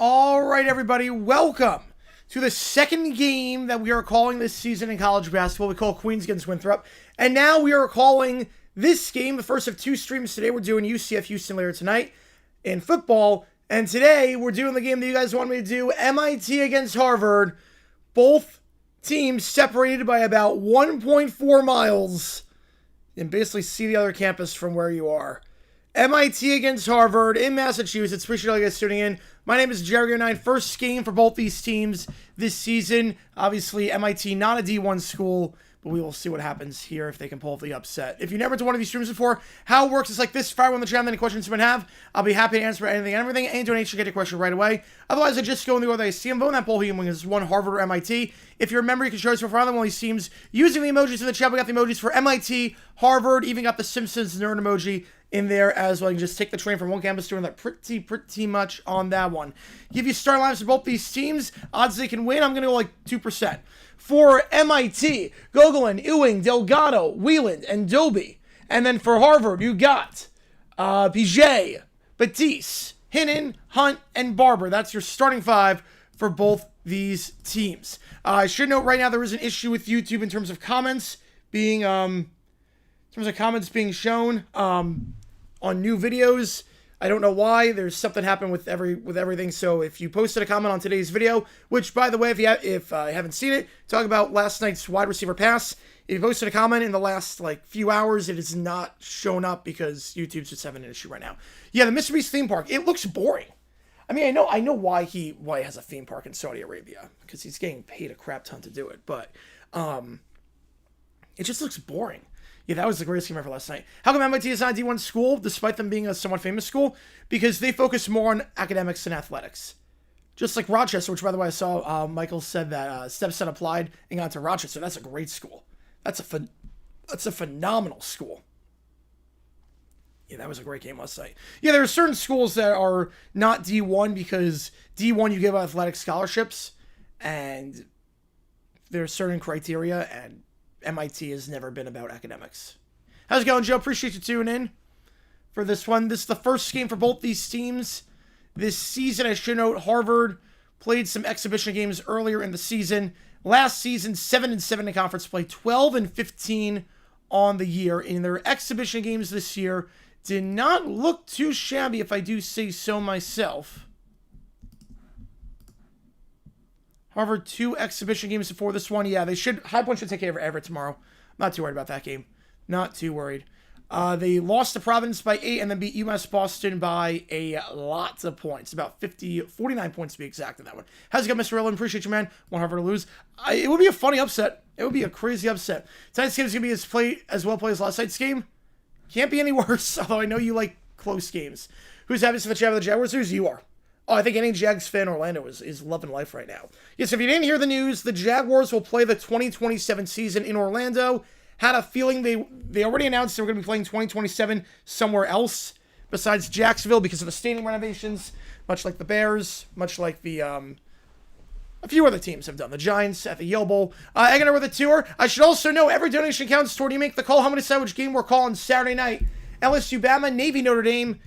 All right, everybody, welcome to the second game that we are calling this season in college basketball. We call Queens against Winthrop. And now we are calling this game, the first of two streams today. We're doing UCF Houston later tonight in football. And today we're doing the game that you guys want me to do, MIT against Harvard. Both teams separated by about 1.4 miles. And basically see the other campus from where you are. MIT against Harvard in Massachusetts. Appreciate all you guys tuning in. My name is Jerry09. First game for both these teams this season. Obviously, MIT not a D1 school, but we will see what happens here if they can pull off the upset. If you've never done one of these streams before, how it works is like this. Fire on the channel, any questions you might have. I'll be happy to answer anything and everything. Any donation, get a question right away. Otherwise, I just go in the order I see them. Vote in that poll here is one Harvard or MIT. If you're a member, you can show us for one of these teams using the emojis in the chat. We got the emojis for MIT, Harvard, even got the Simpsons nerd emoji in there as well. You can just take the train from one campus to another pretty much on that one. Give you star lines for both these teams. Odds they can win, I'm going to go like 2%. For MIT, Gogolin, Ewing, Delgado, Wieland, and Doby. And then for Harvard, you got Piget, Batiste, Hinnon, Hunt, and Barber. That's your starting five for both these teams. I should note right now there is an issue with YouTube in terms of comments being shown on new videos. I don't know why. There's something happened with everything. So if you posted a comment on today's video, which by the way, if you haven't seen it, talk about last night's wide receiver pass If you posted a comment in the last, like, few hours, it has not shown up because YouTube's just having an issue right now. Yeah, the Mr. Beast theme park, it looks boring. I mean, I know why he has a theme park in Saudi Arabia, because he's getting paid a crap ton to do it, but it just looks boring. Yeah, that was the greatest game ever last night. How come MIT is not a D1 school, despite them being a somewhat famous school? Because they focus more on academics and athletics. Just like Rochester, which, by the way, I saw Michael said that Stepson applied and got to Rochester. That's a great school. That's a phenomenal school. Yeah, that was a great game last night. Yeah, there are certain schools that are not D1 because D1 you give athletic scholarships, and there are certain criteria, and MIT has never been about academics. How's it going, Joe? Appreciate you tuning in for this one. This is the first game for both these teams this season. I should note Harvard played some exhibition games earlier in the season. Last season, 7-7 in conference play, 12-15 on the year. In their exhibition games this year, did not look too shabby, if I do say so myself. Harvard, 2 exhibition games before this one. Yeah, they should. High Point should take care of Everett tomorrow. Not too worried about that game. Not too worried. They lost to Providence by 8 and then beat UMass Boston by a lot of points. About 49 points to be exact in that one. How's it going, Mr. Rowland? Appreciate you, man. Want Harvard to lose. It would be a funny upset. It would be a crazy upset. Tonight's game is going to be as well played as last night's game. Can't be any worse, although I know you like close games. Who's happy to the chat with the Jaguars? Who's you are? Oh, I think any Jags fan in Orlando is loving life right now. Yes, if you didn't hear the news, the Jaguars will play the 2027 season in Orlando. Had a feeling they already announced they were going to be playing 2027 somewhere else besides Jacksonville because of the stadium renovations, much like the Bears, much like the a few other teams have done. The Giants at the Yale Bowl. I'm going to the tour. I should also know every donation counts toward you make the call. How many decide which game we're calling Saturday night? LSU, Bama, Navy, Notre Dame,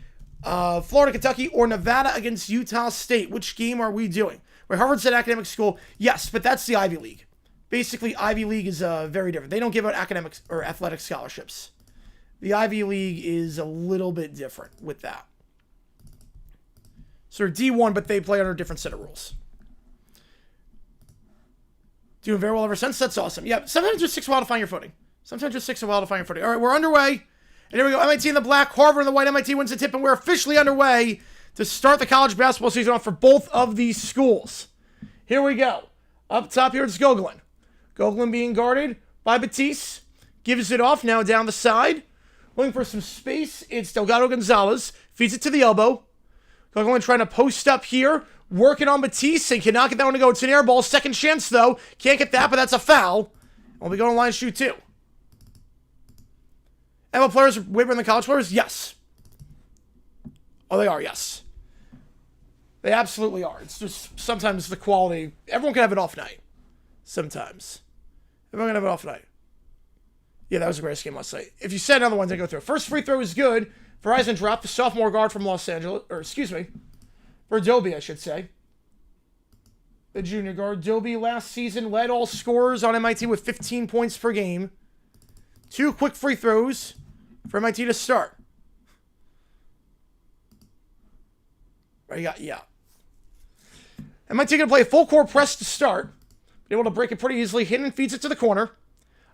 Florida, Kentucky, or Nevada against Utah State. Which game are we doing? Where Harvard's an academic school. Yes, but that's the Ivy League. Basically, Ivy League is very different. They don't give out academic or athletic scholarships. The Ivy League is a little bit different with that. So they're D1, but they play under a different set of rules. Doing very well ever since. That's awesome. Yeah, sometimes it just takes a while to find your footing. Sometimes it just takes a while to find your footing. All right, we're underway. And here we go. MIT in the black, Harvard in the white. MIT wins the tip, and we're officially underway to start the college basketball season off for both of these schools. Here we go. Up top here, it's Gogolin. Gogolin being guarded by Batiste. Gives it off now down the side. Looking for some space. It's Delgado Gonzalez. Feeds it to the elbow. Gogolin trying to post up here. Working on Batiste and cannot get that one to go. It's an air ball. Second chance, though. Can't get that, but that's a foul. Will be going to line shoot, too. NFL players are way better than college players? Yes. Oh, they are, yes. They absolutely are. It's just sometimes the quality. Everyone can have an off night. Sometimes. Everyone can have an off night. Yeah, that was the greatest game last night. If you said another one, then go through. First free throw is good. Verizon dropped the sophomore guard from Los Angeles. Or, excuse me. For Dobie, I should say. The junior guard. Dobie last season led all scorers on MIT with 15 points per game. 2 quick free throws for MIT to start. Right, yeah. MIT going to play a full court press to start. Able to break it pretty easily. Hinton feeds it to the corner.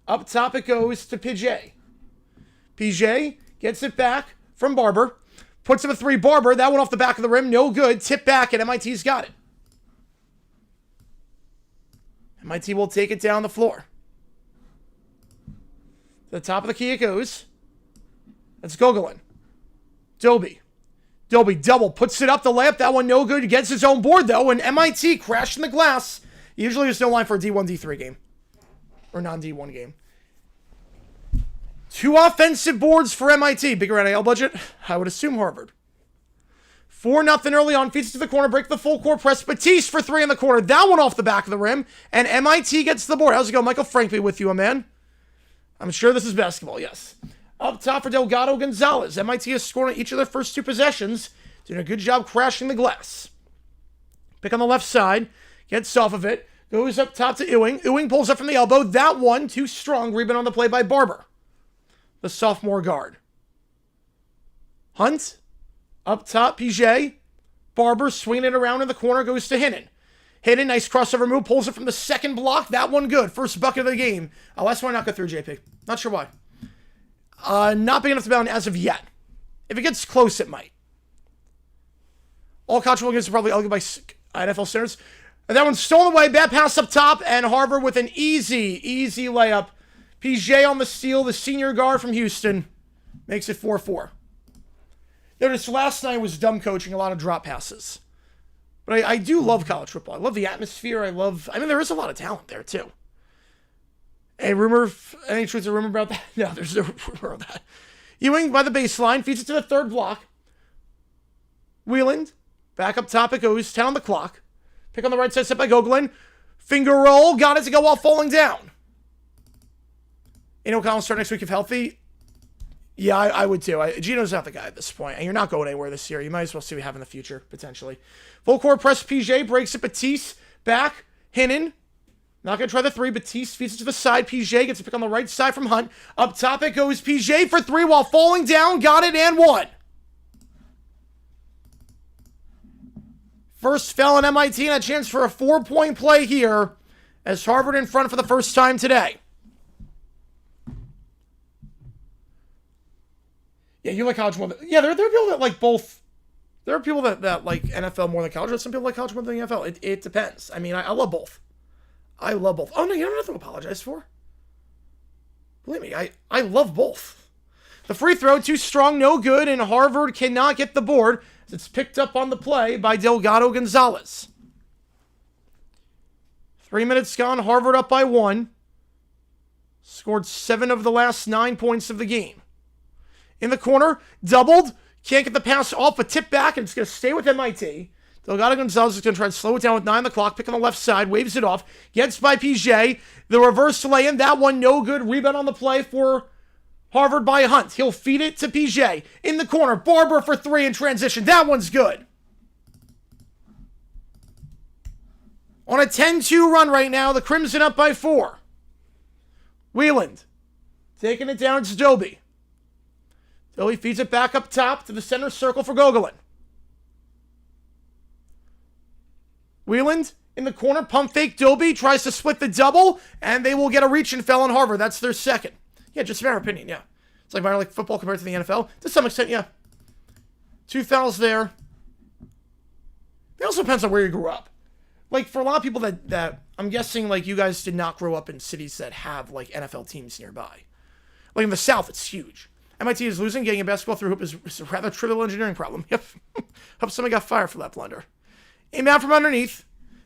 Up top it goes to Pj. Pj gets it back from Barber. Puts up a 3. Barber, that one off the back of the rim. No good. Tip back, and MIT's got it. MIT will take it down the floor. To the top of the key it goes. That's Gogolin. Dobie. Dobie double. Puts it up the layup. That one no good. Gets his own board, though, and MIT crashing the glass. Usually there's no line for a D1, D3 game. Or non-D1 game. 2 offensive boards for MIT. Bigger NIL budget? I would assume Harvard. 4-0 early on. Feeds it to the corner. Break the full court press. Batiste for 3 in the corner. That one off the back of the rim. And MIT gets the board. How's it going? Michael Franklin with you, man. I'm sure this is basketball, yes. Up top for Delgado Gonzalez. MIT has scored on each of their first 2 possessions. Doing a good job crashing the glass. Pick on the left side. Gets off of it. Goes up top to Ewing. Ewing pulls up from the elbow. That one, too strong. Rebound on the play by Barber. The sophomore guard. Hunt. Up top, PJ. Barber swinging it around in the corner. Goes to Hinton. Hit it, nice crossover move, pulls it from the second block. That one good. First bucket of the game. Last one not go through, JP. Not sure why. Not big enough to bound as of yet. If it gets close, it might. All college football games are probably ugly by NFL standards. And that one's stolen away. Bad pass up top. And Harvard with an easy layup. PJ on the steal. The senior guard from Houston makes it 4-4. Notice last night was dumb coaching. A lot of drop passes. But I do love college football. I love the atmosphere. I mean, there is a lot of talent there, too. Any truth or rumor about that? No, there's no rumor of that. Ewing by the baseline, feeds it to the third block. Wheeland, back up top it goes, 10 on the clock. Pick on the right side, set by Gogolin. Finger roll, got it to go while falling down. Collins start next week if healthy. Yeah, I would too. Gino's not the guy at this point, and you're not going anywhere this year. You might as well see what we have in the future, potentially. Full court press, PJ breaks it, Batiste, back, Hinnon. Not going to try the three. Batiste feeds it to the side. PJ gets a pick on the right side from Hunt. Up top it goes. PJ for three while falling down. Got it and one. First foul on MIT and a chance for a 4-point play here as Harvard in front for the first time today. Yeah, you like college more than... Yeah, there are people that like both. There are people that like NFL more than college. There's some people like college more than the NFL. It depends. I mean, I love both. I love both. Oh, no, you don't have nothing to apologize for. Believe me, I love both. The free throw, too strong, no good, and Harvard cannot get the board as it's picked up on the play by Delgado Gonzalez. 3 minutes gone, Harvard up by 1. Scored 7 of the last 9 points of the game. In the corner, doubled, can't get the pass off, a tip back, and it's going to stay with MIT. Delgado Gonzalez is going to try and slow it down with 9 on the clock. Pick on the left side. Waves it off. Gets by PJ. The reverse lay-in. That one no good. Rebound on the play for Harvard by Hunt. He'll feed it to PJ. In the corner. Barber for 3 in transition. That one's good. On a 10-2 run right now. The Crimson up by 4. Wheeland. Taking it down to Dobie. Dobie feeds it back up top to the center circle for Gogolin. Wheeland in the corner, pump fake. Dobie tries to split the double, and they will get a reach and foul on Harvard. That's their second. Yeah, just in our opinion, yeah. It's like minor league football compared to the NFL. To some extent, yeah. 2 fouls there. It also depends on where you grew up. Like, for a lot of people that I'm guessing, like, you guys did not grow up in cities that have, like, NFL teams nearby. Like, in the South, it's huge. MIT is losing. Getting a basketball through hoop is a rather trivial engineering problem. Yep. Hope somebody got fired for that blunder. Inbound from underneath.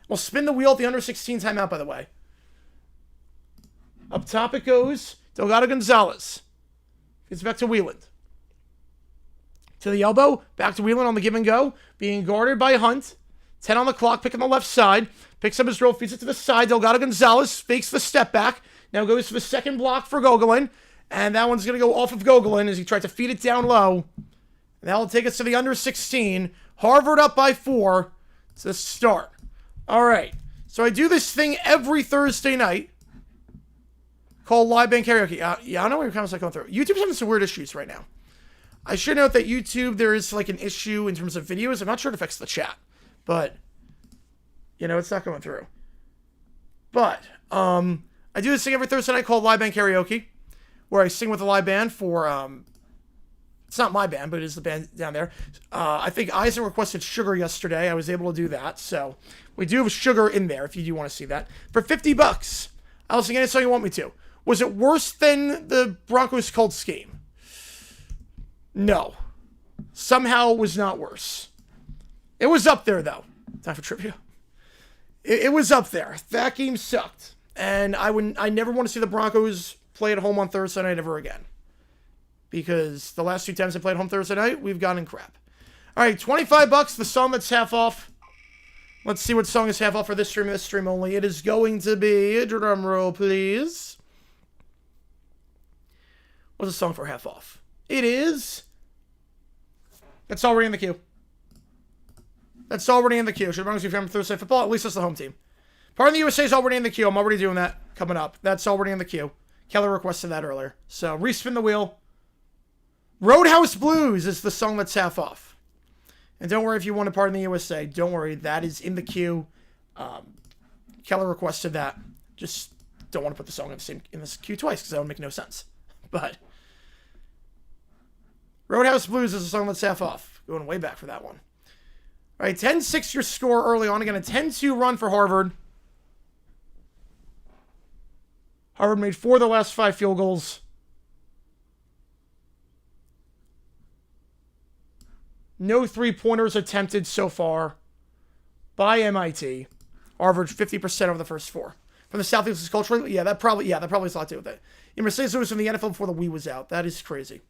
We'll spin the wheel at the under 16 timeout, by the way. Up top it goes. Delgado Gonzalez. Gets back to Wheeland. To the elbow. Back to Wheeland on the give and go. Being guarded by Hunt. 10 on the clock. Pick on the left side. Picks up his roll. Feeds it to the side. Delgado Gonzalez fakes the step back. Now goes to the second block for Gogolin. And that one's going to go off of Gogolin as he tried to feed it down low. And that will take us to the under 16. Harvard up by 4. To start. All right. So I do this thing every Thursday night called Live Band Karaoke. Yeah, I know where your comments are going through. YouTube's having some weird issues right now. I should note that YouTube, there is like an issue in terms of videos. I'm not sure it affects the chat. But, it's not going through. But, I do this thing every Thursday night called Live Band Karaoke, where I sing with a live band for, it's not my band, but it is the band down there. I think Eisen requested Sugar yesterday. I was able to do that. So we do have Sugar in there if you do want to see that. For $50, I'll sing any song you want me to. Was it worse than the Broncos Colts game? No. Somehow it was not worse. It was up there, though. Time for trivia. It was up there. That game sucked. And I never want to see the Broncos play at home on Thursday night ever again. Because the last 2 times I played home Thursday night, we've gotten crap. All right, $25, the song that's half off. Let's see what song is half off for this stream only. It is going to be, drum roll, please. What's the song for half off? It is... That's already in the queue. That's already in the queue. Should Broncos be from Thursday football? At least that's the home team. Pardon the USA is already in the queue. I'm already doing that coming up. That's already in the queue. Keller requested that earlier. So, respin the wheel. Roadhouse Blues is the song that's half off. And don't worry if you want to Pardon the USA. Don't worry. That is in the queue. Keller requested that. Just don't want to put the song in this queue twice because that would make no sense. But Roadhouse Blues is a song that's half off. Going way back for that one. All right, 10-6 your score early on. Again, a 10-2 run for Harvard. Harvard made 4 of the last 5 field goals. No three-pointers attempted so far by MIT. Harvard 50% over the first 4. From the Southeast culturally, that probably has a lot to do with it. And Mercedes Lewis from the NFL before the Wii was out. That is crazy.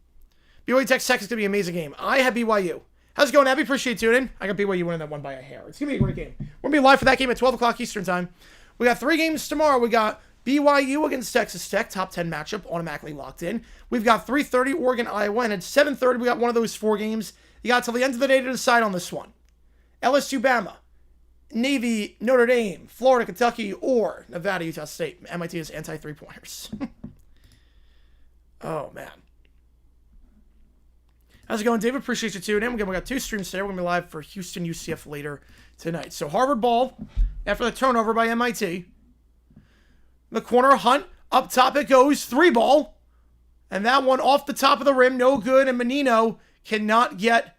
BYU Texas Tech is going to be an amazing game. I have BYU. How's it going, Abby? Appreciate you tuning in. I got BYU winning that one by a hair. It's going to be a great game. We're going to be live for that game at 12 o'clock Eastern time. We got 3 games tomorrow. We got BYU against Texas Tech, top 10 matchup, automatically locked in. We've got 3:30 Oregon, Iowa, and at 7:30 we got one of those 4 games. You got till the end of the day to decide on this one. LSU, Bama, Navy, Notre Dame, Florida, Kentucky, or Nevada, Utah State. MIT is anti-3-pointers. Oh, man. How's it going, David? Appreciate you tuning in. Again, we got 2 streams today. We're going to be live for Houston, UCF later tonight. So Harvard ball after the turnover by MIT. The corner, Hunt. Up top it goes. 3 ball. And that one off the top of the rim. No good. And Menino cannot get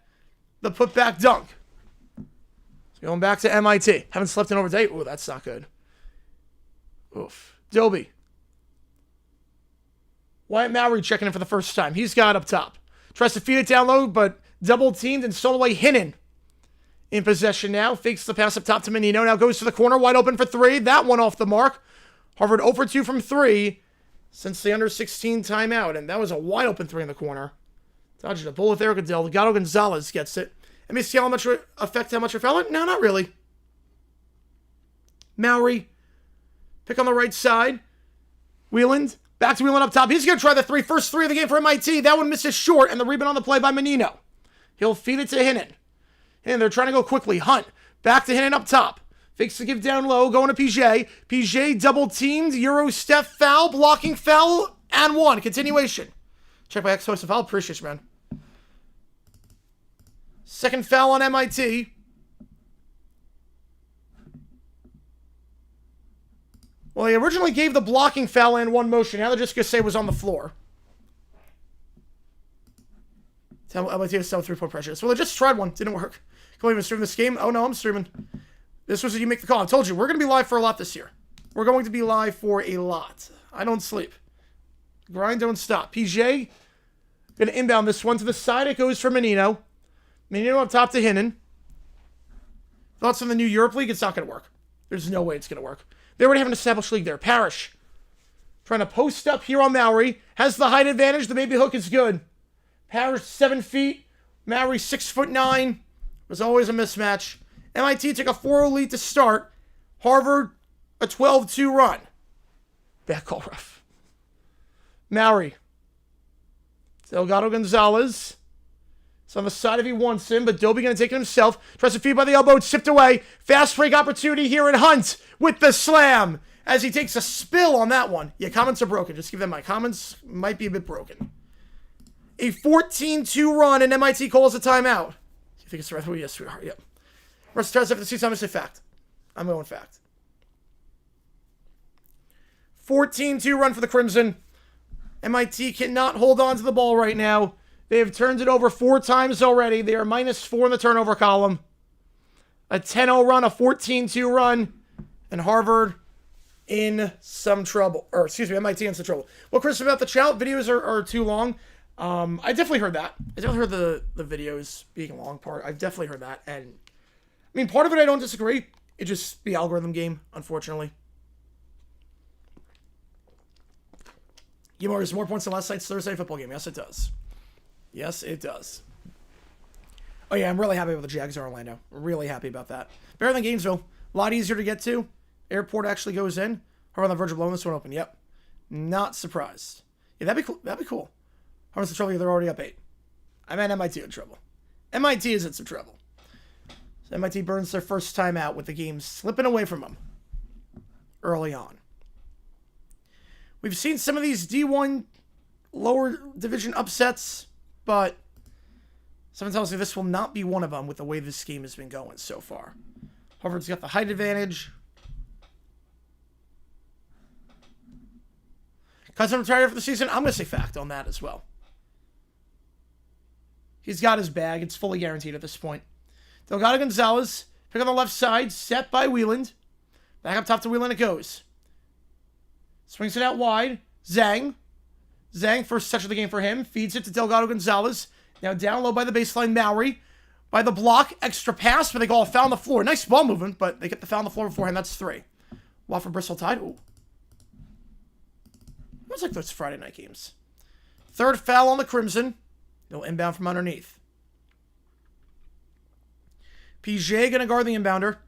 the putback dunk. So going back to MIT. Haven't slept in over day. Ooh, that's not good. Oof. Doby. Wyatt Mowry checking in for the first time. He's got up top. Tries to feed it down low, but double teamed and stole away Hinnon. In possession now. Fakes the pass up top to Menino. Now goes to the corner. Wide open for 3. That one off the mark. Harvard 0 for 2 from 3 since the under 16 timeout. And that was a wide open 3 in the corner. Dodged a bullet there. Delgado Gonzalez gets it. Let me see how much affect how much it fell in. No, not really. Mowry. Pick on the right side. Wheeland. Back to Wheeland up top. He's going to try the 3. First 3 of the game for MIT. That one misses short. And the rebound on the play by Menino. He'll feed it to Hinnon. And they're trying to go quickly. Hunt. Back to Hinnon up top. Fakes to give down low. Going to PJ. PJ double teamed. Euro step foul. Blocking foul. And 1. Continuation. Check by ex-host of foul. Appreciate you, man. Second foul on MIT. Well, they originally gave the blocking foul and 1 motion. Now they're just going to say it was on the floor. Tell MIT to sell 3-point pressure. Well, they just tried one. Didn't work. Can we even stream this game? Oh, no, I'm streaming. This was you make the call. I told you, we're going to be live for a lot this year. We're going to be live for a lot. I don't sleep. Grind, don't stop. PJ going to inbound this one to the side. It goes for Menino. Menino up top to Hinnon. Thoughts on the new Europe League? It's not going to work. There's no way it's going to work. They already have an established league there. Parrish. Trying to post up here on Mowry. Has the height advantage. The baby hook is good. Parrish 7 feet. Mowry 6'9". It was always a mismatch. MIT took a 4-0 lead to start. Harvard, a 12-2 run. Back call rough. Mowry. Delgado Gonzalez. It's on the side if he wants him, but Doby going to take it himself. Tries to feed by the elbow. It's tipped away. Fast break opportunity here in Hunt with the slam as he takes a spill on that one. Yeah, comments are broken. Just give them my comments. Might be a bit broken. A 14-2 run, and MIT calls a timeout. You think it's the right way? Yes, sweetheart. Yep. Rest starts after the season. I'm going to say fact. I'm going fact. 14-2 run for the Crimson. MIT cannot hold on to the ball right now. They have turned it over 4 times already. They are -4 in the turnover column. A 10-0 run, a 14-2 run, and Harvard in some trouble. Or, excuse me, MIT in some trouble. Well, Chris, about the chat, videos are too long. I definitely heard that. I definitely heard the videos being a long part. I've definitely heard that. And, I mean, part of it I don't disagree. It's just the algorithm game, unfortunately. Yamar, there's more points than last night's Thursday football game. Yes, it does. Yes, it does. Oh, yeah, I'm really happy with the Jags in Orlando. Really happy about that. Better than Gainesville. A lot easier to get to. Airport actually goes in. Harvard on the verge of blowing this one open. Yep. Not surprised. Yeah, that'd be cool. That'd be cool. Harvard's in trouble. They're already up 8. I meant MIT in trouble. MIT is in some trouble. So MIT burns their first time out with the game slipping away from them early on. We've seen some of these D1 lower division upsets, but someone tells me this will not be one of them with the way this game has been going so far. Harvard's got the height advantage. Cousin retired for the season. I'm going to say fact on that as well. He's got his bag. It's fully guaranteed at this point. Delgado Gonzalez, pick on the left side, set by Wieland. Back up top to Wieland it goes. Swings it out wide. Zhang. Zhang, first touch of the game for him. Feeds it to Delgado Gonzalez. Now down low by the baseline, Mowry. By the block, extra pass, but they call a foul on the floor. Nice ball movement, but they get the foul on the floor beforehand. That's 3. Watford Bristol Tide. Ooh. It was like those Friday night games. Third foul on the Crimson. They'll inbound from underneath. PJ going to guard the inbounder.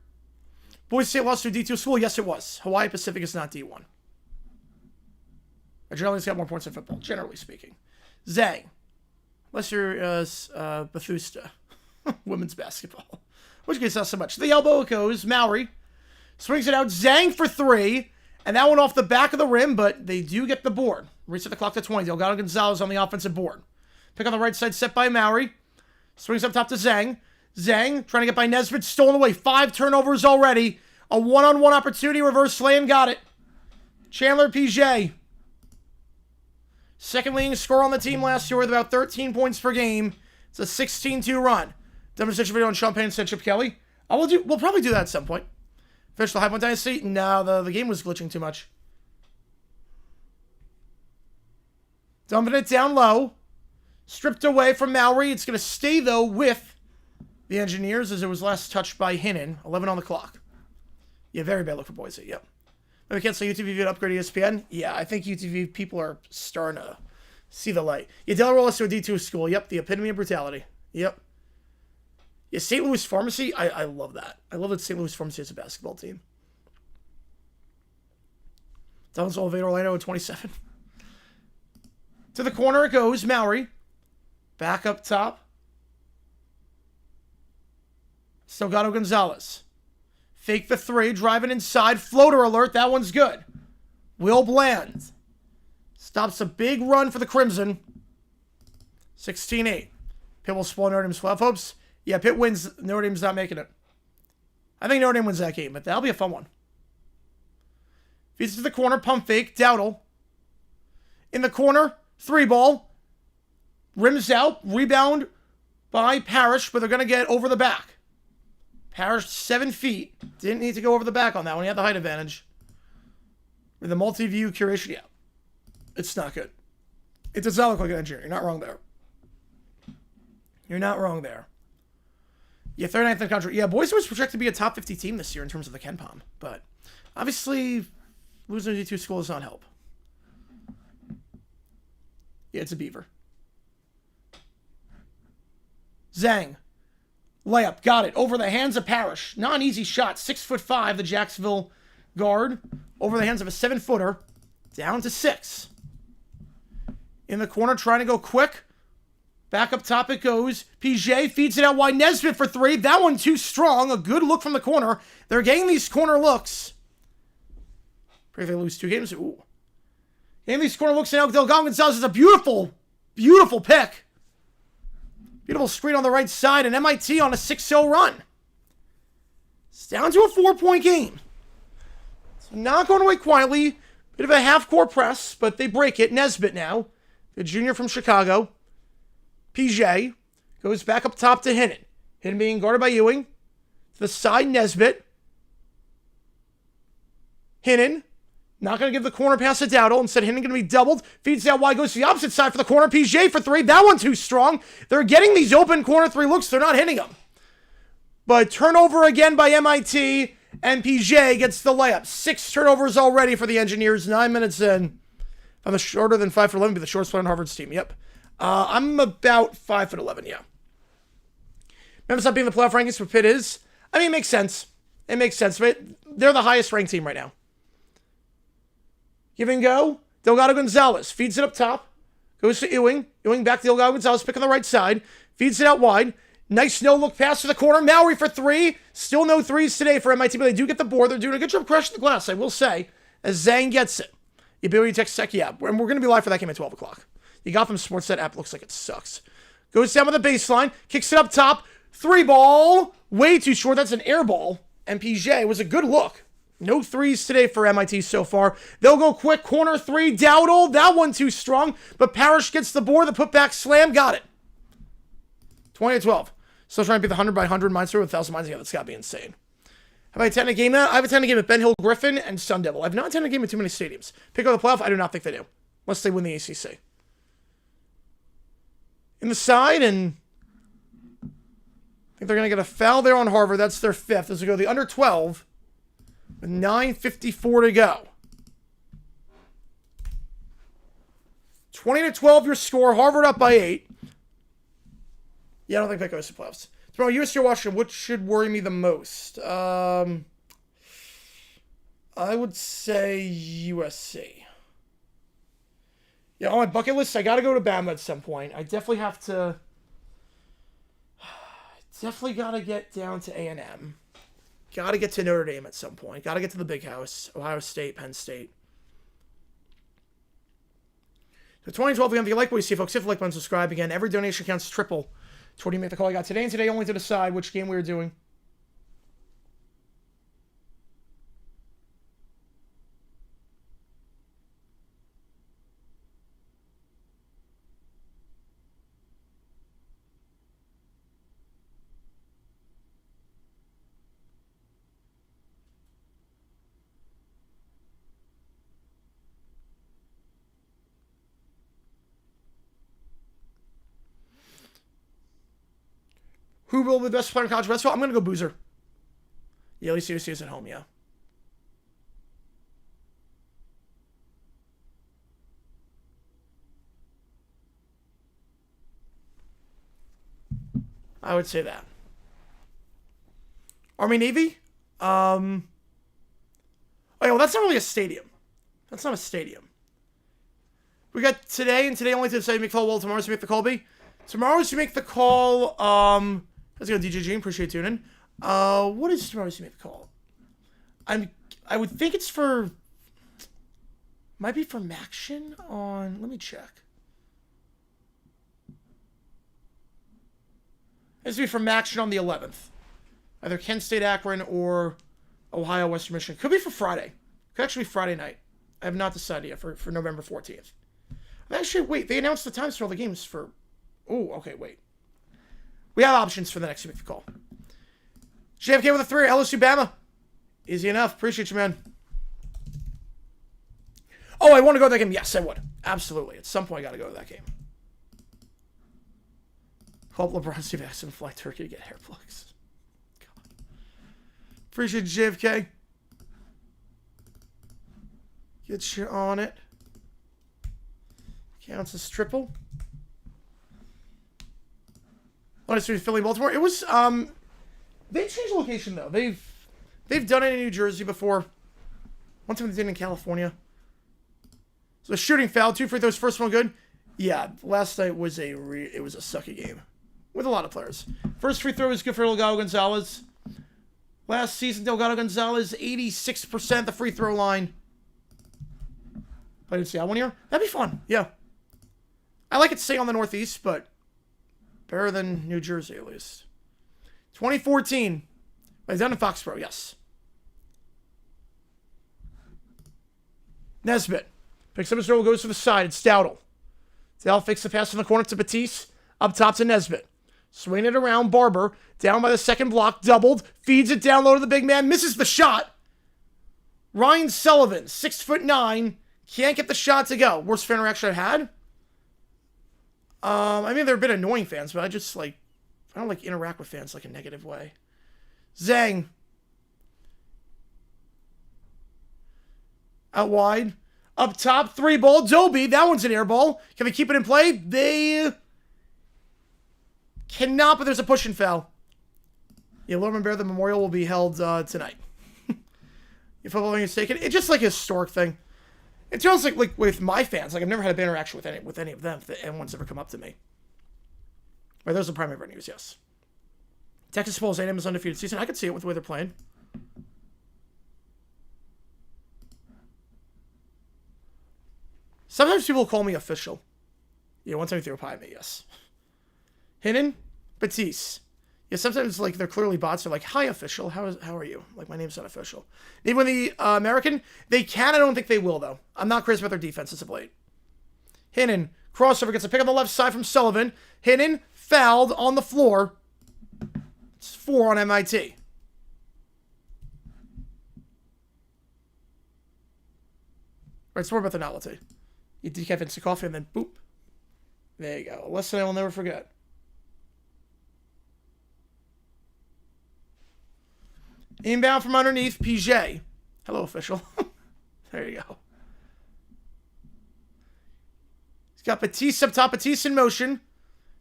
Boise State lost to a D2 school. Yes, it was. Hawaii Pacific is not D1. Adrenaline's got more points in football, generally speaking. Zhang. Unless you're Bethusta. Women's basketball. Which case, not so much. The elbow it goes. Mowry. Swings it out. Zhang for 3. And that one off the back of the rim, but they do get the board. Reset the clock to 20. Delgado Gonzalez on the offensive board. Pick on the right side, set by Mowry. Swings up top to Zhang. Zhang trying to get by Nesbitt. Stolen away. 5 turnovers already. A one-on-one opportunity. Reverse lane. Got it. Chandler PJ. Second leading scorer on the team last year with about 13 points per game. It's a 16-2 run. Demonstration video on Champagne and Chip Kelly. We'll probably do that at some point. Finish the High Point Dynasty. No, the game was glitching too much. Dumping it down low. Stripped away from Mowry. It's going to stay, though, with the Engineers as it was last touched by Hinnon. 11 on the clock. Yeah, very bad look for Boise. Yep. Maybe cancel UTV to upgrade ESPN. Yeah, I think UTV people are starting to see the light. Yeah, Del Roll us to a D2 school. Yep, the epitome of brutality. Yep. Yeah, St. Louis Pharmacy. I love that. I love that St. Louis Pharmacy is a basketball team. Dallas Olvade Orlando in 27. To the corner it goes. Mowry. Back up top. Delgado Gonzalez. Fake the 3. Driving inside. Floater alert. That one's good. Will Bland. Stops a big run for the Crimson. 16-8. Pitt will spoil Notre Dame's playoff hopes. Yeah, Pitt wins. Notre Dame's not making it. I think Notre Dame wins that game, but that'll be a fun one. Feeds to the corner. Pump fake. Dowdle. In the corner. 3 ball. Rims out. Rebound by Parrish, but they're going to get over the back. Parrish 7 feet. Didn't need to go over the back on that one. He had the height advantage. With the multi-view curation, yeah. It's not good. It does not look like an engineer. You're not wrong there. You're not wrong there. Yeah, 39th in the country. Yeah, Boise was projected to be a top 50 team this year in terms of the KenPom. But obviously, losing to D2 school does not help. Yeah, it's a Beaver. Zhang. Layup. Got it. Over the hands of Parrish. Not an easy shot. 6'5", the Jacksonville guard. Over the hands of a 7-footer. Down to 6. In the corner, trying to go quick. Back up top it goes. PJ feeds it out wide. Nesbitt for 3. That one too strong. A good look from the corner. They're getting these corner looks. Pray if they lose 2 games. Ooh. Getting these corner looks now. Delgado Gonzalez is a beautiful, beautiful pick. Beautiful screen on the right side. And MIT on a 6-0 run. It's down to a 4-point game. So not going away quietly. Bit of a half-court press, but they break it. Nesbitt now. The junior from Chicago. PJ goes back up top to Hinnon. Hinnon being guarded by Ewing. To the side, Nesbitt. Hinnon. Not going to give the corner pass to Dowdle. Instead, Hinnon going to be doubled. Feeds out wide. Goes to the opposite side for the corner. PJ for 3. That one too strong. They're getting these open corner 3 looks. They're not hitting them. But turnover again by MIT. And PJ gets the layup. 6 turnovers already for the Engineers. 9 minutes in. If I'm shorter than 5'11", be the shortest player on Harvard's team. Yep. I'm about 5'11", yeah. Memphis not being the playoff rankings for Pitt is. I mean, it makes sense. It makes sense. But they're the highest ranked team right now. Give and go. Delgado Gonzalez feeds it up top. Goes to Ewing. Ewing back to Delgado Gonzalez. Pick on the right side. Feeds it out wide. Nice no-look pass to the corner. Mowry for 3. Still no 3s today for MIT, but they do get the board. They're doing a good job crushing the glass, I will say, as Zhang gets it. The ability to text Sec, yeah. And we're going to be live for that game at 12 o'clock. The Gotham Sportsnet app looks like it sucks. Goes down with the baseline. Kicks it up top. 3 ball. Way too short. That's an air ball. MPJ was a good look. No threes today for MIT so far. They'll go quick. Corner three. Dowdle. That one too strong. But Parrish gets the board. The putback slam. Got it. 20-12. Still trying to beat the 100 by 100 Minds with 1,000 Minds. Yeah, that's got to be insane. Have I attended a game now? I've attended a game at Ben Hill Griffin and Sun Devil. I've not attended a game at too many stadiums. Pick up the playoff? I do not think they do. Unless they win the ACC. In the side, and I think they're going to get a foul there on Harvard. That's their fifth. As we go to the under 12 with 9:54 to go. 20-12 your score. Harvard up by 8. Yeah, I don't think that goes to playoffs. Tomorrow, USC or Washington, which should worry me the most? I would say USC. Yeah, on my bucket list, I got to go to Bama at some point. I definitely have to... Definitely got to get down to A&M. Got to get to Notre Dame at some point. Got to get to the big house. Ohio State, Penn State. So 2012, if you like what you see, folks, hit the like button, subscribe. Again, every donation counts triple. It's what do you make the call I got today and today only to decide which game we were doing. Who will be the best player in college basketball? I'm going to go Boozer. Yeah, at least USC is at home, yeah. I would say that. Army Navy? Oh, yeah, well, that's not really a stadium. That's not a stadium. We got today, and today only to say make the call. Well, tomorrow's to make the call be. Tomorrow's to make the call, let's go, DJ Gene. Appreciate tuning in. What is tomorrow's to make the call? I would think it's for... Might be for Maction on... Let me check. It's going to be for Maction on the 11th. Either Kent State Akron or Ohio Western Michigan. Could be for Friday. Could actually be Friday night. I have not decided yet for November 14th. Actually, wait. They announced the times for all the games for... Oh, okay, wait. We have options for the next week call. JFK with a 3, LSU Bama. Easy enough. Appreciate you, man. Oh, I want to go to that game. Yes, I would. Absolutely. At some point, I got to go to that game. Hope LeBron Steve Jackson fly Turkey to get hair plugs. God. Appreciate you, JFK. Get you on it. Counts as triple. Honestly, Philly, Baltimore. It was they changed the location though. They've done it in New Jersey before. One time they did it in California. So a shooting foul, 2 free throws, first one good. Yeah, last night was it was a sucky game with a lot of players. First free throw was good for Delgado Gonzalez. Last season, Delgado Gonzalez 86% the free throw line. I didn't see that one here. That'd be fun. Yeah, I like it staying on the Northeast, but better than New Jersey at least. 2014. It's done in Foxborough, yes. Nesbitt. Picks up his throw, goes to the side. It's Dowdle. Dowdle fakes the pass in the corner to Batiste. Up top to Nesbitt. Swinging it around. Barber. Down by the second block. Doubled. Feeds it down low to the big man. Misses the shot. Ryan Sullivan, 6'9". Can't get the shot to go. Worst fan reaction I've had. I mean, they're a bit annoying fans, but I don't like interact with fans like a negative way. Zhang. Out wide. Up top, 3 ball. Doby, that one's an air ball. Can they keep it in play? They cannot, but there's a push and foul. Yeah, Lorman Bear, the memorial will be held tonight. If I'm mistaken, it's just like a historic thing. It feels like with my fans, like I've never had a bad interaction with any of them if anyone's ever come up to me. Right, those are the primary news, yes. Texas Bulls A&M is undefeated season. I could see it with the way they're playing. Sometimes people call me official. Yeah, one time he threw a pie at me, yes. Hinnon, Batiste. Yeah, sometimes like they're clearly bots. They're like, "Hi, official. How are you?" Like, my name's not official. Even when the American, they can. I don't think they will though. I'm not crazy about their defense as of late. Hinnon crossover gets a pick on the left side from Sullivan. Hinnon fouled on the floor. It's 4 on MIT. Right, it's more about the novelty. You decaf instant coffee and then boop. There you go. A lesson I will never forget. Inbound from underneath, PJ. Hello, official. There you go. He's got Batiste up top. Batiste in motion.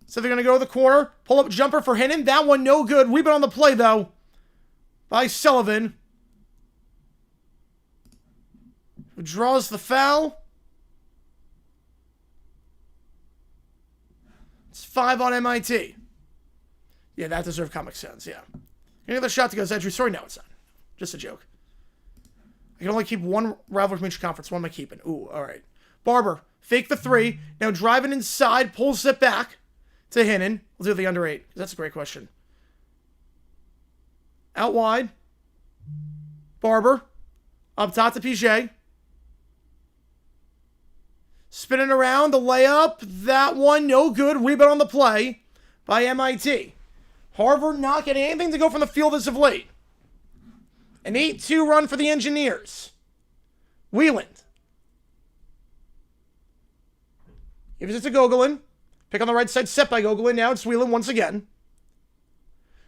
So they're going to go to the corner. Pull up jumper for Hinnon. That one no good. Rebound on the play, though, by Sullivan. Who draws the foul. It's 5 on MIT. Yeah, that deserved Comic Sans, yeah. Any other shot that goes Andrew? Sorry, no, it's not. Just a joke. I can only keep one rivalry from each conference. One am I keeping? Ooh, all right. Barber, fake the 3. Now driving inside, pulls it back to Hinnon. We'll do the under 8. That's a great question. Out wide. Barber. Up top to PJ. Spinning around, the layup. That one, no good. Rebound on the play by MIT. Harvard not getting anything to go from the field as of late. An 8-2 run for the Engineers. Wieland. Gives it to Gogolin. Pick on the right side, set by Gogolin. Now it's Wieland once again.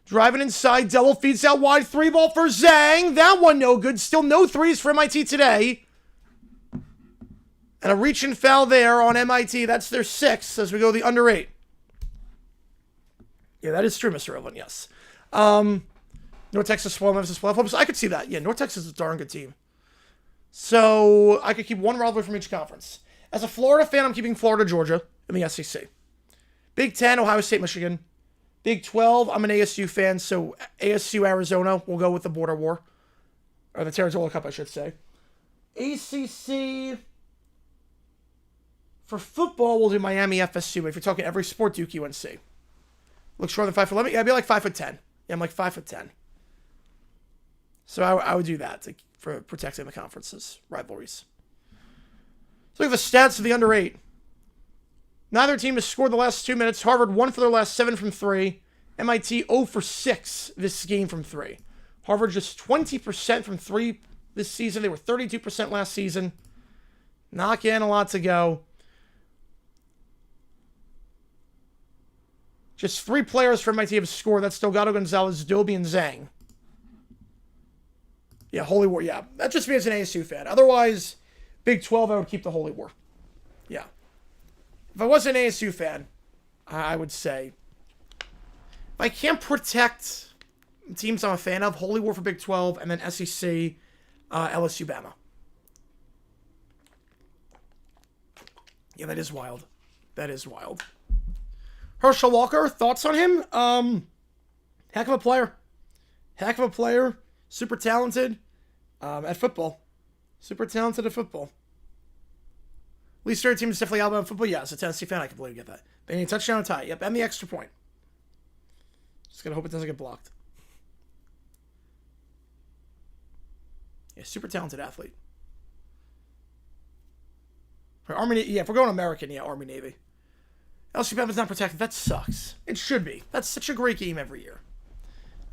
Driving inside, double feeds out wide. 3 ball for Zhang. That one no good. Still no threes for MIT today. And a reach and foul there on MIT. That's their 6th as we go to the under 8. Yeah, that is true, Mr. Irvin, yes. North Texas spoil, Memphis spoil. I could see that. Yeah, North Texas is a darn good team. So I could keep one rivalry from each conference. As a Florida fan, I'm keeping Florida, Georgia in the SEC. Big 10, Ohio State, Michigan. Big 12, I'm an ASU fan, so ASU, Arizona, we'll go with the border war. Or the Territorial Cup, I should say. ACC, for football, we'll do Miami, FSU. But if you're talking every sport, Duke, UNC. Look shorter than 5'11". Yeah, I'd be like 5'10". Yeah, I'm like 5'10". So I would do that for protecting the conference's rivalries. So look at the stats of the under 8. Neither team has scored the last 2 minutes. Harvard 1 for their last 7 from 3. MIT 0 for 6 this game from 3. Harvard just 20% from 3 this season. They were 32% last season. Not getting a lot to go. Just 3 players from MIT have scored. That's Delgado, Gonzalez, Doby, and Zhang. Yeah, Holy War. Yeah, that just me as an ASU fan. Otherwise, Big 12, I would keep the Holy War. Yeah. If I was an ASU fan, I would say, if I can't protect teams I'm a fan of, Holy War for Big 12, and then SEC, LSU, Bama. Yeah, that is wild. That is wild. Herschel Walker, thoughts on him? Heck of a player. Heck of a player. Super talented at football. Super talented at football. Least favorite team is definitely Alabama football. Yeah, as a Tennessee fan, I completely get that. They need a touchdown and tie. Yep, and the extra point. Just gotta hope it doesn't get blocked. Yeah, super talented athlete. Army, yeah, if we're going American, yeah, Army, Navy. LSU Bama's not protected. That sucks. It should be. That's such a great game every year.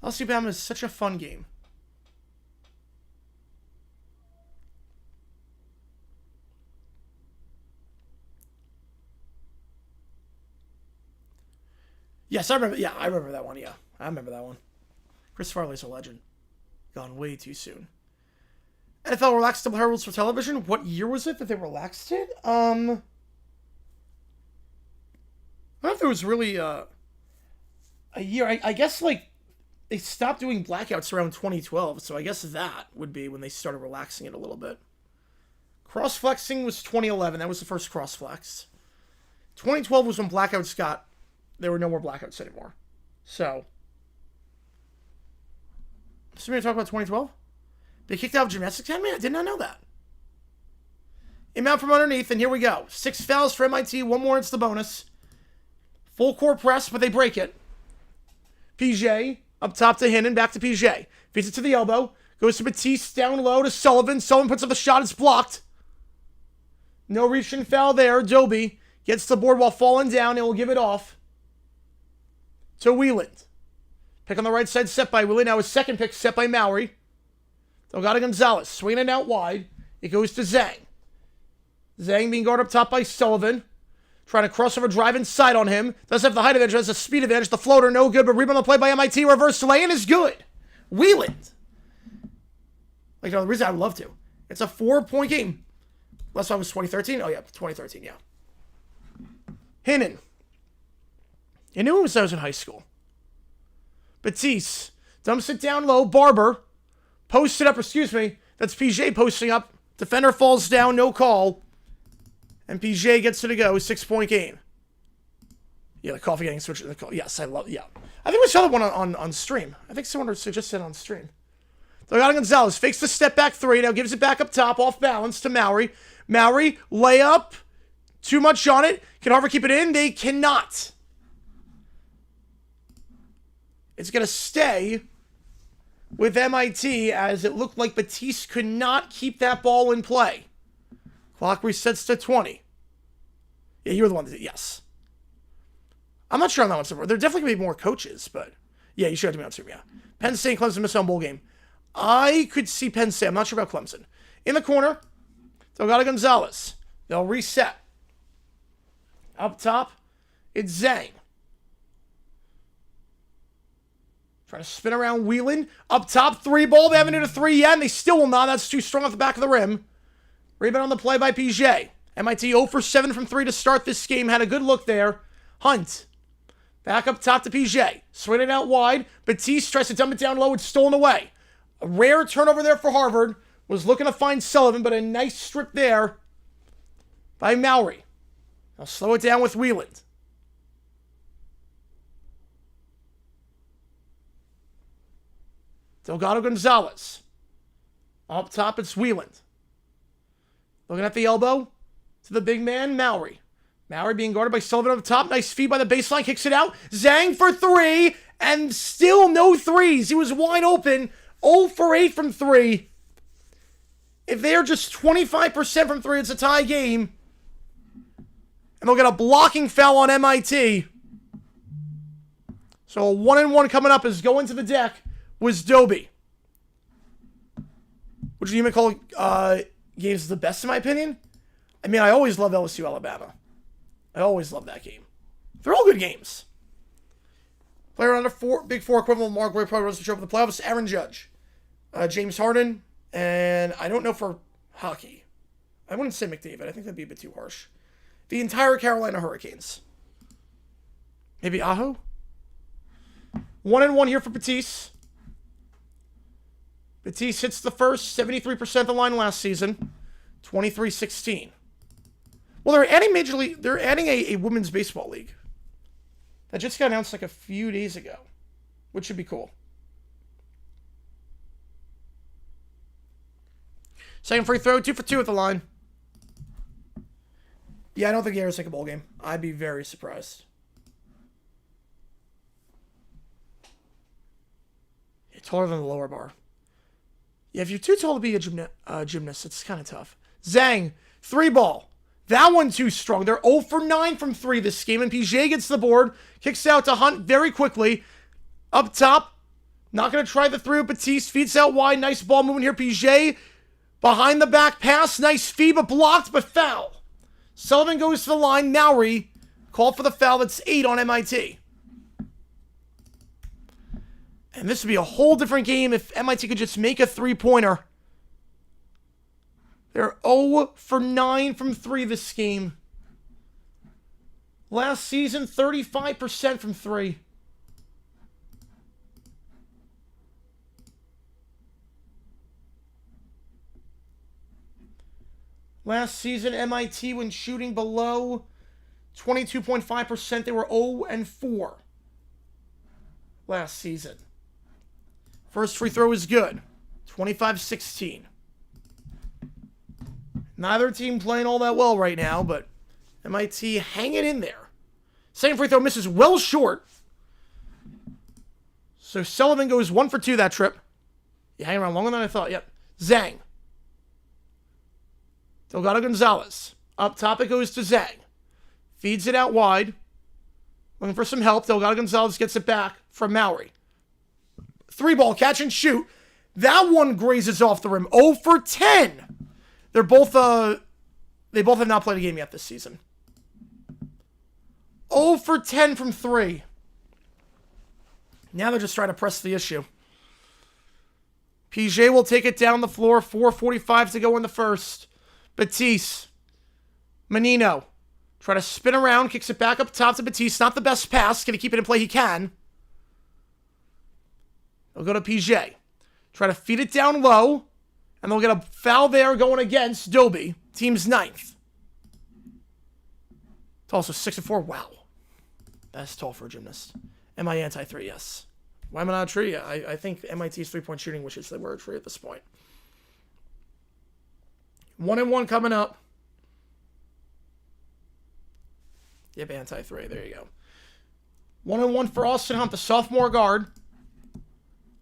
LSU Bama is such a fun game. Yes, I remember. Yeah, I remember that one. Yeah, I remember that one. Chris Farley's a legend. Gone way too soon. NFL relaxed double rules for television. What year was it that they relaxed it? I don't know if there was really a year. I guess like they stopped doing blackouts around 2012, so I guess that would be when they started relaxing it a little bit. Cross flexing was 2011. That was the first cross flex. 2012 was when blackouts got. There were no more blackouts anymore. So we're going to talk about 2012? They kicked out of gymnastics academy? I did not know that. Inbound from underneath, and here we go. 6 fouls for MIT. 1 more, it's the bonus. Full court press, but they break it. PJ up top to Hinnon, back to PJ. Feeds it to the elbow. Goes to Batiste, down low to Sullivan. Sullivan puts up a shot. It's blocked. No reach and foul there. Doby gets the board while falling down and will give it off to Wieland. Pick on the right side set by Wieland. Now his second pick set by Mowry. Delgado Gonzalez swinging it out wide. It goes to Zhang. Zhang being guarded up top by Sullivan. Trying to cross over, drive inside on him. Does have the height advantage, has a speed advantage. The floater, no good, but rebound on the play by MIT. Reverse lay-in is good. Wieland. Like, no, the reason I would love to. It's a 4-point game. Last time was 2013. Oh, yeah, 2013, yeah. Hinnon. You knew him when I was in high school. Batiste. Dumps it down low. Barber. Posted up, excuse me. That's PJ posting up. Defender falls down, no call. And PJ gets to go. 6-point game. Yeah, the coffee getting switched to the call. Yes, I love, yeah. I think we saw that one on stream. I think someone just said on stream. Delgado Gonzalez fakes the step back three. Now gives it back up top, off balance to Mowry. Mowry, layup. Too much on it. Can Harvard keep it in? They cannot. It's going to stay with MIT as it looked like Batiste could not keep that ball in play. Clock resets to 20. Yeah, you were the one that did, yes. I'm not sure on that one somewhere. There definitely going to be more coaches, but yeah, you should have to be on stream, yeah. Penn State, Clemson missed on bowl game. I could see Penn State. I'm not sure about Clemson. In the corner, Delgado Gonzalez. They'll reset. Up top, it's Zhang. Trying to spin around Wieland. Up top, 3-ball. They haven't hit a 3 yet, and they still will not. That's too strong off the back of the rim. Rebound on the play by PJ. MIT 0 for 7 from 3 to start this game. Had a good look there. Hunt. Back up top to PJ. Swing it out wide. Batiste tries to dump it down low. It's stolen away. A rare turnover there for Harvard. Was looking to find Sullivan, but a nice strip there by Mowry. I'll slow it down with Wieland. Delgado Gonzalez. Up top, it's Wieland. Looking at the elbow to the big man, Mowry. Mowry being guarded by Sullivan up top. Nice feed by the baseline. Kicks it out. Zhang for 3. And still no threes. He was wide open. 0 for 8 from 3. If they're just 25% from 3, it's a tie game. And they'll get a blocking foul on MIT. So a 1-and-1 coming up is going to the deck was Doby. Which you even call games the best in my opinion? I mean, I always love LSU Alabama. I always love that game. They're all good games. Player under Big Four equivalent Mark Wade probably runs the show for the playoffs. Aaron Judge. James Harden. And I don't know for hockey. I wouldn't say McDavid. I think that'd be a bit too harsh. The entire Carolina Hurricanes. Maybe Aho? 1-and-1 here for Batiste. Batiste hits the first, 73% of the line last season. 23-16. Well, they're adding Major League. They're adding a women's baseball league. That just got announced like a few days ago. Which should be cool. Second free throw, 2 for 2 at the line. Yeah, I don't think the Arizona take a bowl game. I'd be very surprised. You're taller than the lower bar. Yeah, if you're too tall to be a gymnast, it's kind of tough. Zhang, 3-ball. That one too strong. They're 0 for 9 from 3 this game, and PJ gets the board. Kicks out to Hunt very quickly. Up top. Not going to try the 3 with Batiste. Feeds out wide. Nice ball moving here. PJ behind the back pass. Nice feed, but blocked, but foul. Sullivan goes to the line. Mowry called for the foul. That's 8 on MIT. And this would be a whole different game if MIT could just make a 3-pointer. They're 0 for 9 from 3 this game. Last season, 35% from 3. Last season, MIT, when shooting below 22.5%, they were 0 and 4. Last season. First free throw is good. 25-16. Neither team playing all that well right now, but MIT hanging in there. Second free throw misses well short. So Sullivan goes 1 for 2 that trip. You hang around longer than I thought. Yep. Zhang. Delgado Gonzalez. Up top it goes to Zhang. Feeds it out wide. Looking for some help. Delgado Gonzalez gets it back from Mowry. 3-ball, catch and shoot. That one grazes off the rim. 0 for 10. They're both, they both have not played a game yet this season. 0 for 10 from 3. Now they're just trying to press the issue. PJ will take it down the floor. 4:45 to go in the first. Batiste. Menino. Try to spin around. Kicks it back up top to Batiste. Not the best pass. Can he keep it in play? He can. They'll go to PJ. Try to feed it down low. And they'll get a foul there going against Doby. Team's 9th. It's also 6-4. Wow. That's tall for a gymnast. Am I anti-3? Yes. Why am I not a tree? I think MIT's three-point shooting wishes they were a tree at this point. 1-1 coming up. Yep, anti-3. There you go. 1-1 for Austin Hunt, the sophomore guard.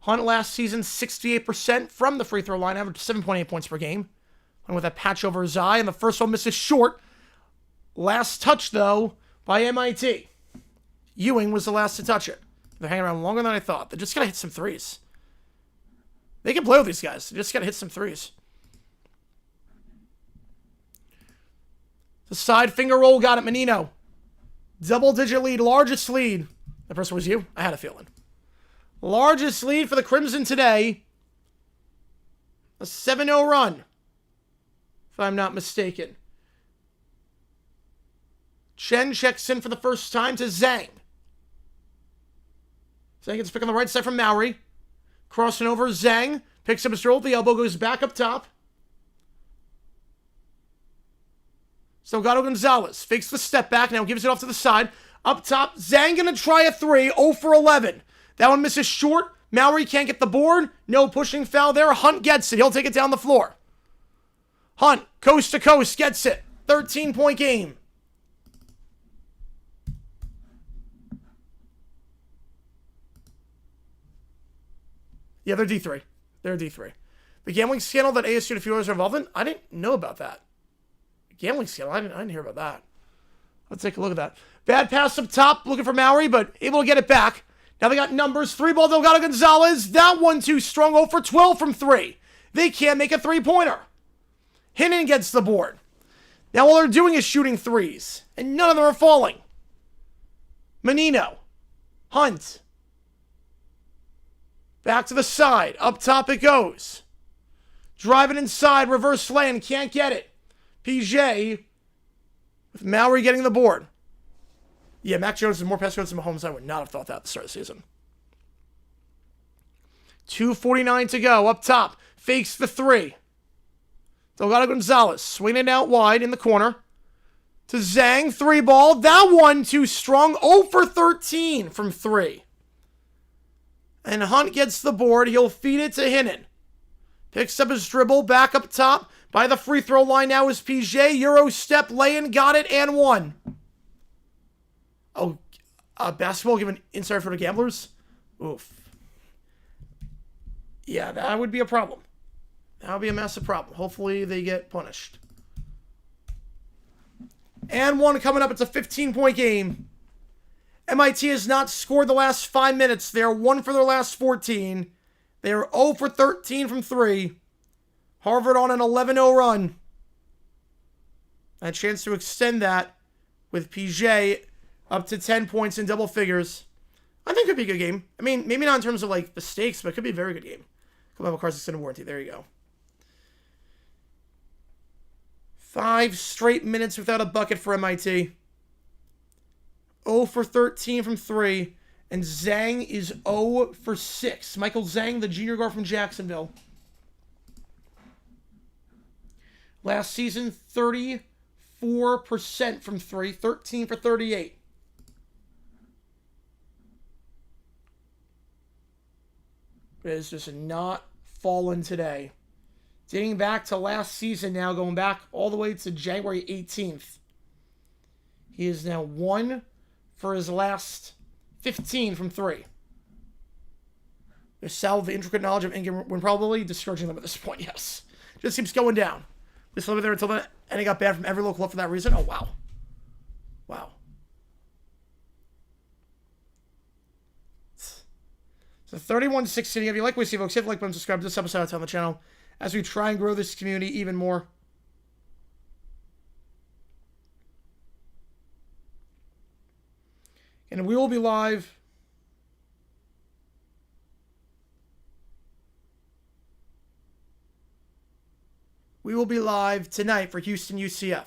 Hunt last season, 68% from the free throw line, averaged 7.8 points per game. Went with that patch over his eye, and the first one misses short. Last touch, though, by MIT. Ewing was the last to touch it. They're hanging around longer than I thought. They just got to hit some threes. They can play with these guys. They just got to hit some threes. The side finger roll got it, Menino. Double-digit lead, largest lead. That person was you? I had a feeling. Largest lead for the Crimson today. A 7-0 run, if I'm not mistaken. Chen checks in for the first time to Zhang. Zhang gets pick on the right side from Mowry. Crossing over, Zhang picks up his roll. The elbow goes back up top. Delgado Gonzalez fakes the step back, now gives it off to the side. Up top, Zhang gonna try a 3, 0 for 11. That one misses short. Mowry can't get the board. No pushing foul there. Hunt gets it. He'll take it down the floor. Hunt, coast to coast, gets it. 13-point game. Yeah, they're D3. They're D3. The gambling scandal that ASU and a few others are involved in, I didn't know about that. Gambling scandal, I didn't hear about that. Let's take a look at that. Bad pass up top, looking for Mowry, but able to get it back. Now they got numbers. 3-ball, Delgado Gonzalez. That one too strong. 0 for 12 from 3. They can't make a 3-pointer. Hinnon gets the board. Now all they're doing is shooting threes, and none of them are falling. Menino. Hunt. Back to the side. Up top it goes. Driving inside. Reverse lane. Can't get it. PJ with Mowry getting the board. Yeah, Mac Jones is more pass yards than Mahomes. I would not have thought that at the start of the season. 2:49 to go. Up top. Fakes the 3. Delgado Gonzalez swinging out wide in the corner. To Zhang. 3-ball. That one too strong. 0 for 13 from 3. And Hunt gets the board. He'll feed it to Hinnon. Picks up his dribble. Back up top. By the free throw line now is PJ. Euro step, lay-in, got it, and one. Oh, basketball given insider for the gamblers? Oof. Yeah, that would be a problem. That would be a massive problem. Hopefully they get punished. And one coming up. It's a 15-point game. MIT has not scored the last 5 minutes. They are 1 for their last 14. They are 0 for 13 from 3. Harvard on an 11-0 run. A chance to extend that with PJ up to 10 points in double figures. I think it could be a good game. I mean, maybe not in terms of like the stakes, but it could be a very good game. Couple of cards extended warranty. There you go. 5 straight minutes without a bucket for MIT. 0 for 13 from 3. And Zhang is 0 for 6. Michael Zhang, the junior guard from Jacksonville. Last season, 34% from 3. 13 for 38. It is just not fallen today. Dating back to last season now, going back all the way to January 18th. He is now 1 for his last 15 from 3. The salve the intricate knowledge of in-game win probability, discouraging them at this point, yes. Just keeps going down. This lived there until then, and it got bad from every local club for that reason. Oh, wow. Wow. So 31-16. If you like what you see, folks, hit the like button, subscribe to this episode on the channel as we try and grow this community even more. And we will be live. We will be live tonight for Houston UCF.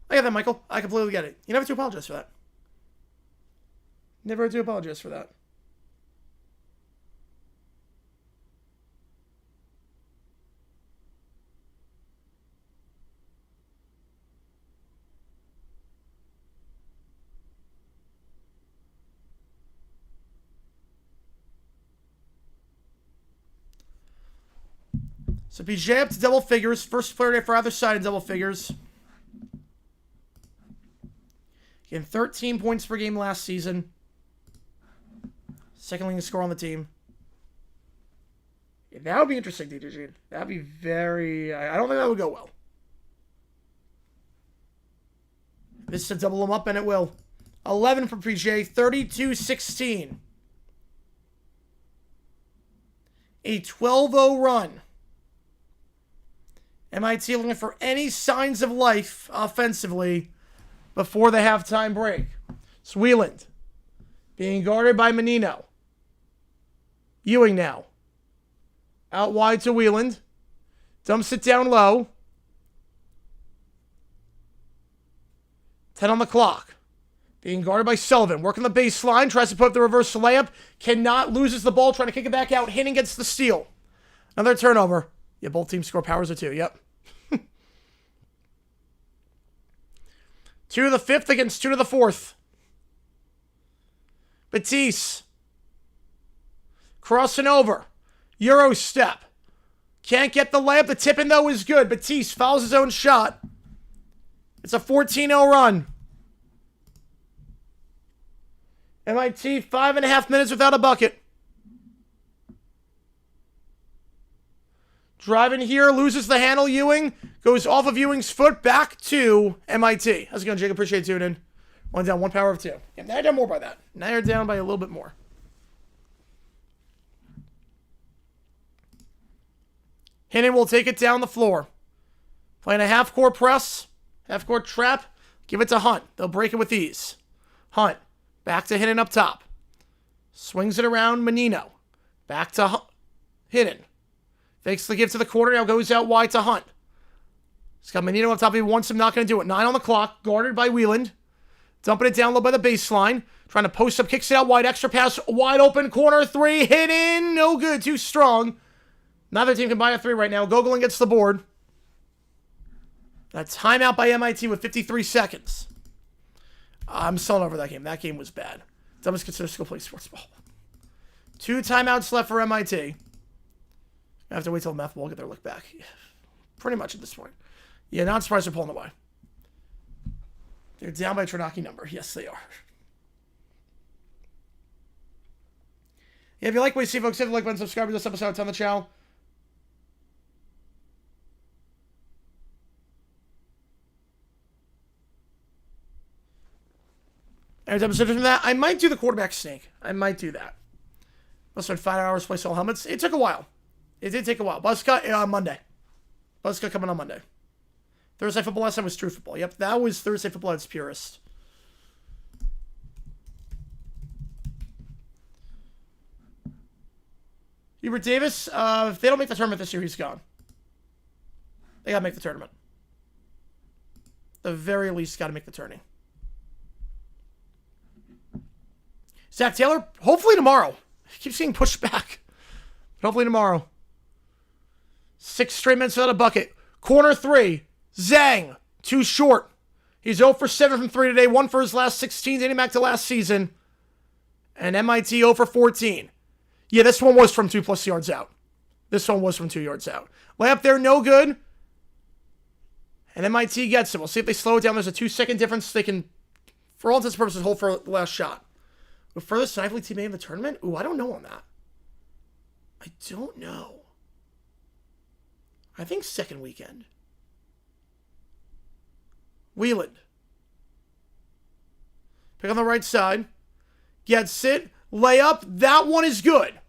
I get that, Michael. I completely get it. You never have to apologize for that. Never have to apologize for that. So PJ up to double figures. First player day for either side in double figures. Getting 13 points per game last season. Second leading score on the team. Yeah, that would be interesting, DJ. That would be very... I don't think that would go well. This is to double them up, and it will. 11 for PJ. 32-16. A 12-0 run. MIT looking for any signs of life offensively before the halftime break. It's Wieland being guarded by Menino. Ewing now. Out wide to Wieland. Dumps it down low. 10 on the clock. Being guarded by Sullivan. Working the baseline. Tries to put up the reverse layup. Cannot. Loses the ball. Trying to kick it back out. Hinton gets the steal. Another turnover. Yeah, both teams score powers of 2. Yep. 2 to the 5th against 2 to the 4th. Batiste. Crossing over. Euro step. Can't get the layup. The tip in, though, is good. Batiste fouls his own shot. It's a 14-0 run. MIT 5.5 minutes without a bucket. Driving here, loses the handle. Ewing goes off of Ewing's foot back to MIT. How's it going, Jake? Appreciate you tuning in. One down, one power of 2. Yeah, now you're down more by that. Now you're down by a little bit more. Hinton will take it down the floor. Playing a half-court press, half-court trap. Give it to Hunt. They'll break it with ease. Hunt. Back to Hinton up top. Swings it around Menino. Back to Hinton. Fakes the give to the corner. Now goes out wide to Hunt. He's got Menino up top. He wants him. Not going to do it. 9 on the clock. Guarded by Wieland. Dumping it down low by the baseline. Trying to post up. Kicks it out wide. Extra pass. Wide open. Corner 3. Hit in. No good. Too strong. Neither team can buy a 3 right now. Gogolin gets the board. A timeout by MIT with 53 seconds. I'm selling over that game. That game was bad. Dumbest consider school play sports ball. 2 timeouts left for MIT. I have to wait till Meth will get their look back. Pretty much at this point. Yeah, not surprised they're pulling away. They're down by a Trinaki number. Yes, they are. Yeah, if you like what you see, folks, hit the like button, subscribe to this episode on the channel. Every time from that, I might do the quarterback snake. I might do that. Must have been 5 hours to place all helmets. It took a while. It did take a while. Buzzcut on Monday. Buzzcut coming on Monday. Thursday football last time was True Football. Yep, that was Thursday football at its purest. Hubert Davis, if they don't make the tournament this year, he's gone. They got to make the tournament. At the very least, got to make the tourney. Zach Taylor, hopefully tomorrow. He keeps getting pushed back. But hopefully tomorrow. 6 straight minutes without a bucket. Corner 3. Zhang. Too short. He's 0 for 7 from 3 today. 1 for his last 16, dating back to last season. And MIT 0 for 14. Yeah, this one was from 2+ yards out. This one was from 2 yards out. Layup there, no good. And MIT gets it. We'll see if they slow it down. There's a 2-second difference. They can, for all intents and purposes, hold for the last shot. The furthest Knife League team made in the tournament? Ooh, I don't know on that. I don't know. I think second weekend. Wheeland. Pick on the right side. Gets it. Layup. That one is good.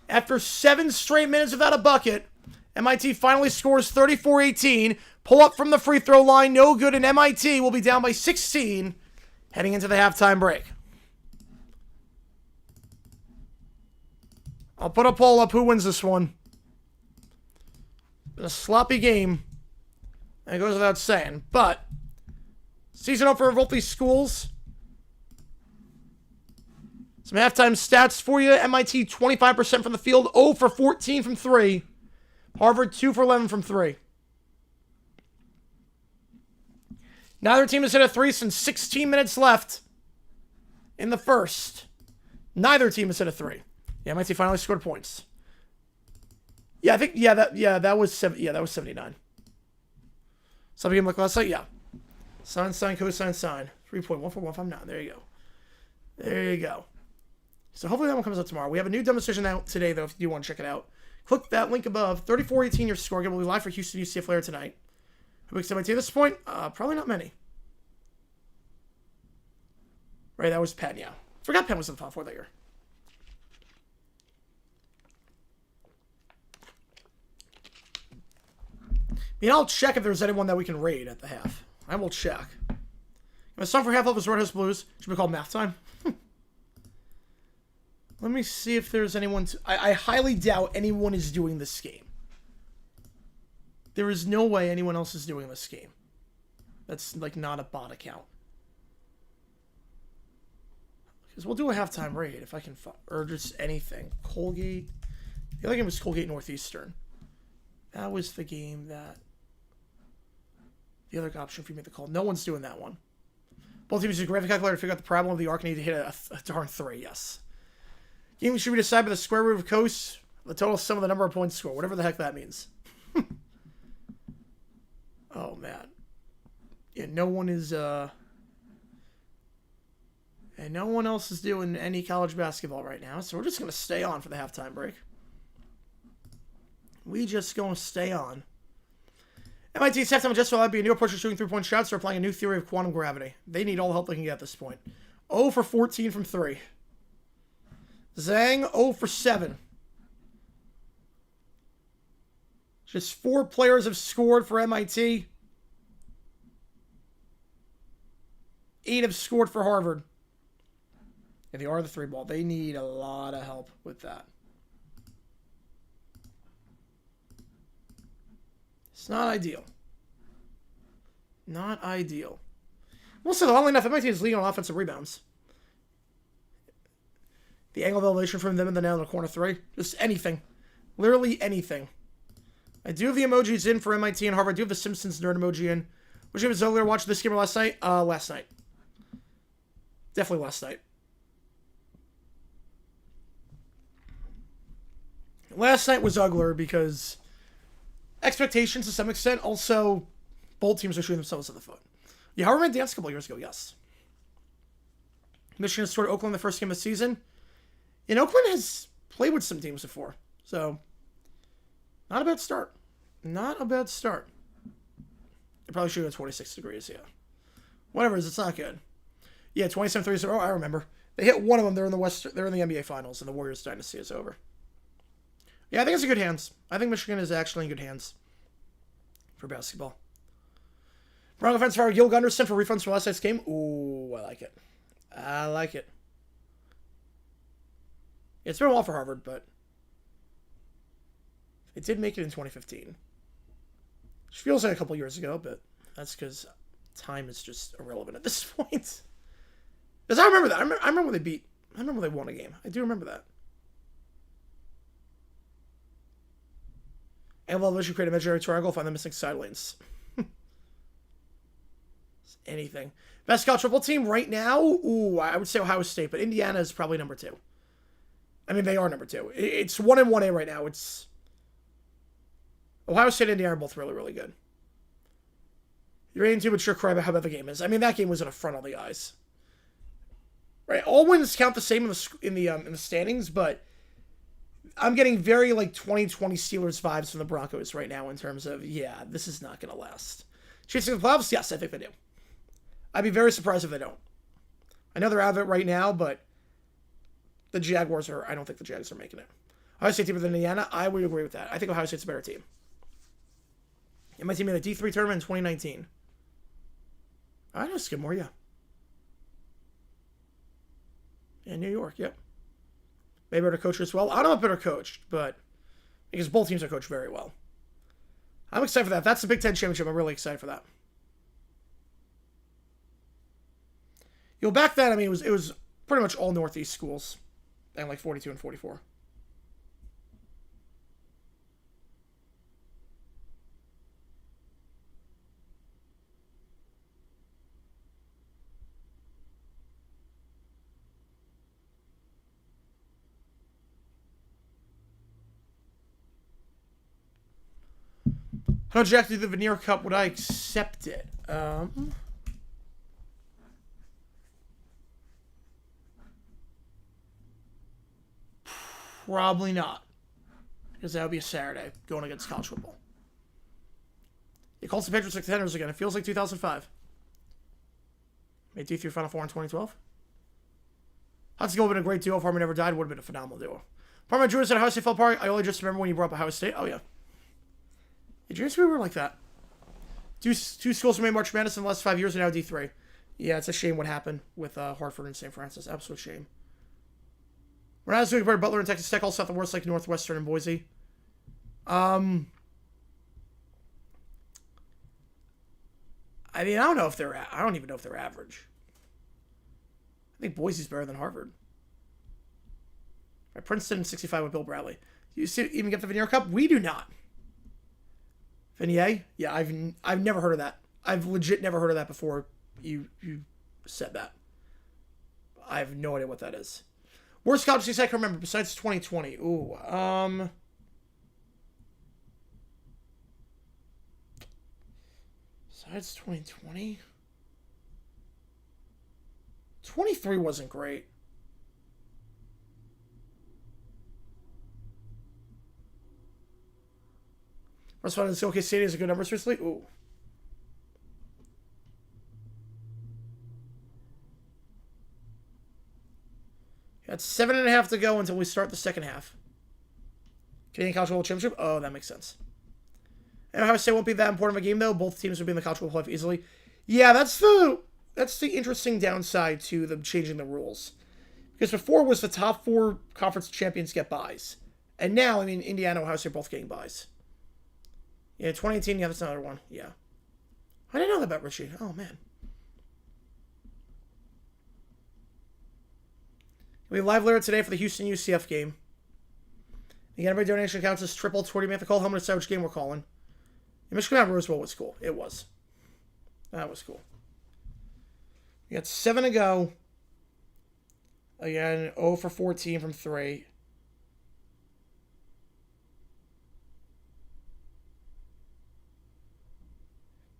After 7 straight minutes without a bucket, MIT finally scores 34-18. Pull up from the free throw line. No good, and MIT will be down by 16 heading into the halftime break. I'll put a poll up. Who wins this one? Been a sloppy game. That goes without saying. But season opener for both these schools. Some halftime stats for you. MIT 25% from the field, 0 for 14 from 3. Harvard 2 for 11 from 3. Neither team has hit a 3 since 16 minutes left in the first. Neither team has hit a 3. Yeah, MIT finally scored points. Yeah, I think that was 79. Something like last night, yeah. Sine, cosine, sine. 3.14159. There you go. There you go. So hopefully that one comes out tomorrow. We have a new demonstration out today, though, if you want to check it out. Click that link above. 34-18 your score. We'll be live for Houston UCF later tonight. Who picks MIT at this point? Probably not many. Right, that was Penn, yeah. Forgot Penn was in the Final Four that year. I'll check if there's anyone that we can raid at the half. I will check. My song for half of is Red House Blues. Should be called Math Time. Let me see if there's anyone... I highly doubt anyone is doing this game. There is no way anyone else is doing this game. That's, like, not a bot account. Because we'll do a halftime raid if I can... Or just anything. Colgate. The other game was Colgate Northeastern. That was the game that... The other option for you to make the call. No one's doing that one. Both teams use a gravity calculator to figure out the problem of the arc and need to hit a darn 3, yes. Game should be decided by the square root of cos, the total sum of the number of points scored, whatever the heck that means. Oh, man. Yeah, no one is, and no one else is doing any college basketball right now, so we're just going to stay on for the halftime break. We just going to stay on. MIT's halftime adjustment will be a new approach to shooting 3-point shots. They're applying a new theory of quantum gravity. They need all the help they can get at this point. 0 for 14 from 3. Zhang, 0 for 7. Just 4 players have scored for MIT. 8 have scored for Harvard. And they are the 3 ball. They need a lot of help with that. It's not ideal. Not ideal. Well, so oddly enough, MIT is leading on offensive rebounds. The angle of elevation from them and the nail in the corner 3. Just anything. Literally anything. I do have the emojis in for MIT and Harvard. I do have the Simpsons nerd emoji in. Which game was Zogler watching this game last night? Last night. Definitely last night. Last night was Ugler because expectations to some extent. Also, both teams are shooting themselves in the foot. Yeah, Harvard made dance a couple years ago, yes. Michigan scored Oakland the first game of the season. And Oakland has played with some teams before. So, not a bad start. Not a bad start. They probably shoot at 26 degrees, yeah. Whatever it is, it's not good. Yeah, 27 threes. Oh, I remember. They hit one of them. They're in the NBA Finals, and the Warriors' dynasty is over. Yeah, I think it's in good hands. I think Michigan is actually in good hands for basketball. Wrong offense for Gil Gunderson for refunds from last night's game. Ooh, I like it. I like it. It's been a while for Harvard, but it did make it in 2015. Which feels like a couple years ago, but that's because time is just irrelevant at this point. Because I remember that. I remember when they won a game. I do remember that. And while should create a imaginary triangle, find the missing side lanes. Anything. Best college football team right now? Ooh, I would say Ohio State, but Indiana is probably number 2. I mean, they are number 2. It's 1 and 1A right now. It's Ohio State and Indiana are both really, really good. You're 8-2, but sure cry about how bad the game is. I mean, that game was an affront on the eyes. 8-2 and 2, but sure cry about how bad the game is. You're 8-2, but sure cry about how bad the game is. I mean, that game was an affront on the eyes. 8-2 and 2, but sure cry about how bad the game is. 8-2 and 2, but sure cry about how bad the game is. I mean, that game was an affront on the eyes. Right, all wins count the same in the standings, but I'm getting very like 2020 Steelers vibes from the Broncos right now in terms of, yeah, this is not going to last. Chasing the playoffs? Yes, I think they do. I'd be very surprised if they don't. I know they're out of it right now, but the Jaguars are, I don't think the Jags are making it. Ohio State team with Indiana? I would agree with that. I think Ohio State's a better team. And my team made the D3 tournament in 2019. I know Skidmore, yeah. And New York, yep. Maybe better coach as well. I don't know if better coached, but because both teams are coached very well. I'm excited for that. That's the Big Ten Championship. I'm really excited for that. You know, back then, I mean, it was pretty much all Northeast schools. And like 42 and 44. How Jack do the Veneer Cup? Would I accept it? Probably not. Because that would be a Saturday going against college football. It calls the Patriots like contenders again. It feels like 2005. Made D3 Final Four in 2012. Hudson would have been a great duo. If Harmon never died, would have been a phenomenal duo. Part of my Drew said Ohio State fell apart. I only just remember when you brought up Ohio State. Oh, yeah. Yeah, dreams we were like that. Two schools made March Madness in the last 5 years and now D3. Yeah, it's a shame what happened with Hartford and St. Francis. Absolute shame. We're not as good compared to Butler and Texas Tech. All South and worse like Northwestern and Boise. I mean, I don't know if they're. I don't even know if they're average. I think Boise's better than Harvard. Right, Princeton 65 with Bill Bradley. You see, even get the Veneer Cup? We do not. Venier? Yeah, I've never heard of that. I've legit never heard of that before you said that. I have no idea what that is. Worst college season I can remember besides 2020. Ooh, besides 2020? 23 wasn't great. First one in Silky Stadium is a good number, seriously? Ooh. Got 7.5 to go until we start the second half. Canadian College World Championship? Oh, that makes sense. And Ohio State won't be that important of a game, though. Both teams will be in the College World Playoff easily. Yeah, that's the interesting downside to them changing the rules. Because before was the top 4 conference champions get buys. And now, I mean, Indiana and Ohio State are both getting buys. Yeah, 2018, yeah, that's another one. Yeah. I didn't know that about Richie. Oh, man. We have live later today for the Houston UCF game. The every donation counts as triple toward you make the call. How many decide which game we're calling? And Michigan at Rose Bowl was cool. It was. That was cool. We got 7 to go. Again, 0 for 14 from 3.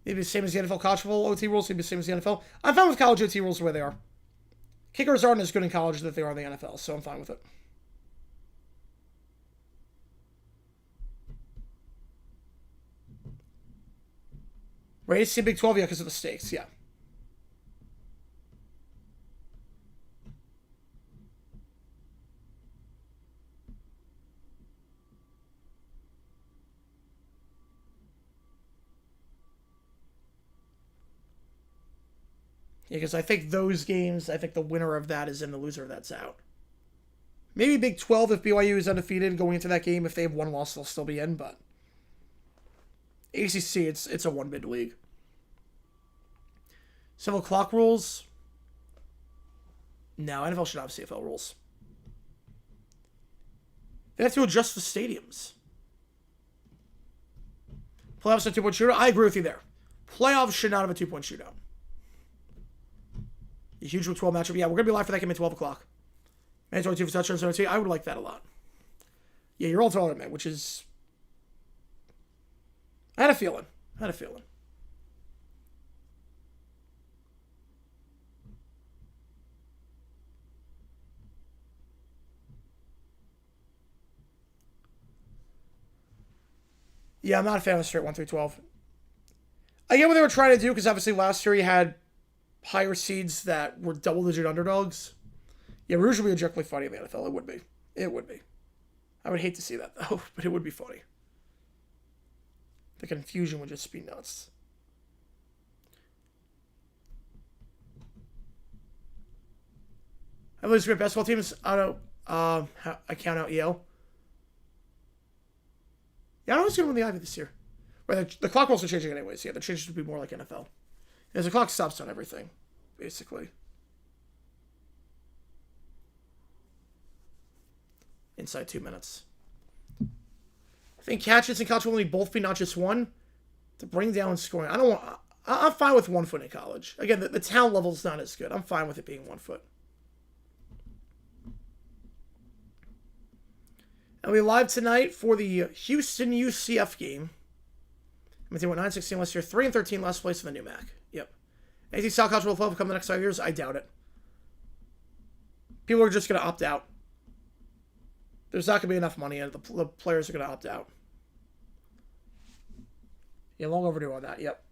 Maybe the same as the NFL college football OT rules. Maybe the same as the NFL. I'm fine with college OT rules the way they are. Kickers aren't as good in college as they are in the NFL, so I'm fine with it. Raised to Big 12, yeah, because of the stakes, yeah. Yeah, because I think those games, I think the winner of that is in, the loser of that's out. Maybe Big 12 if BYU is undefeated going into that game. If they have one loss, they'll still be in, but ACC, it's a one-bid league. Civil clock rules? No, NFL should have CFL rules. They have to adjust the stadiums. Playoffs a 2-point shootout? I agree with you there. Playoffs should not have a 2-point shootout. A huge Big 12 matchup. Yeah, we're going to be live for that game at 12 o'clock. Mandatory 2 for touchdowns. I would like that a lot. Yeah, you're all tolerant, man, which is... I had a feeling. Yeah, I'm not a fan of the straight 1 through 12. I get what they were trying to do, because obviously last year you had higher seeds that were double-digit underdogs. Yeah, Rouge would be objectively funny in the NFL. It would be. It would be. I would hate to see that, though, but it would be funny. The confusion would just be nuts. I believe great basketball teams. I don't. I count out Yale. Yeah, I don't know who's going to win the Ivy this year. Right, the clock rules are changing anyways. Yeah, the changes would be more like NFL. As the clock stops on everything, basically. Inside 2 minutes. I think catches and college will only both be not just one. To bring down scoring. I don't want. I'm fine with 1 foot in college. Again, the talent level is not as good. I'm fine with it being 1 foot. And we'll be live tonight for the Houston UCF game. They went 9-16 last year, 3-13 last place in the new MAC. Yep. AT South College will come the next 5 years? I doubt it. People are just going to opt out. There's not going to be enough money in it. The players are going to opt out. Yeah, long overdue on that. Yep.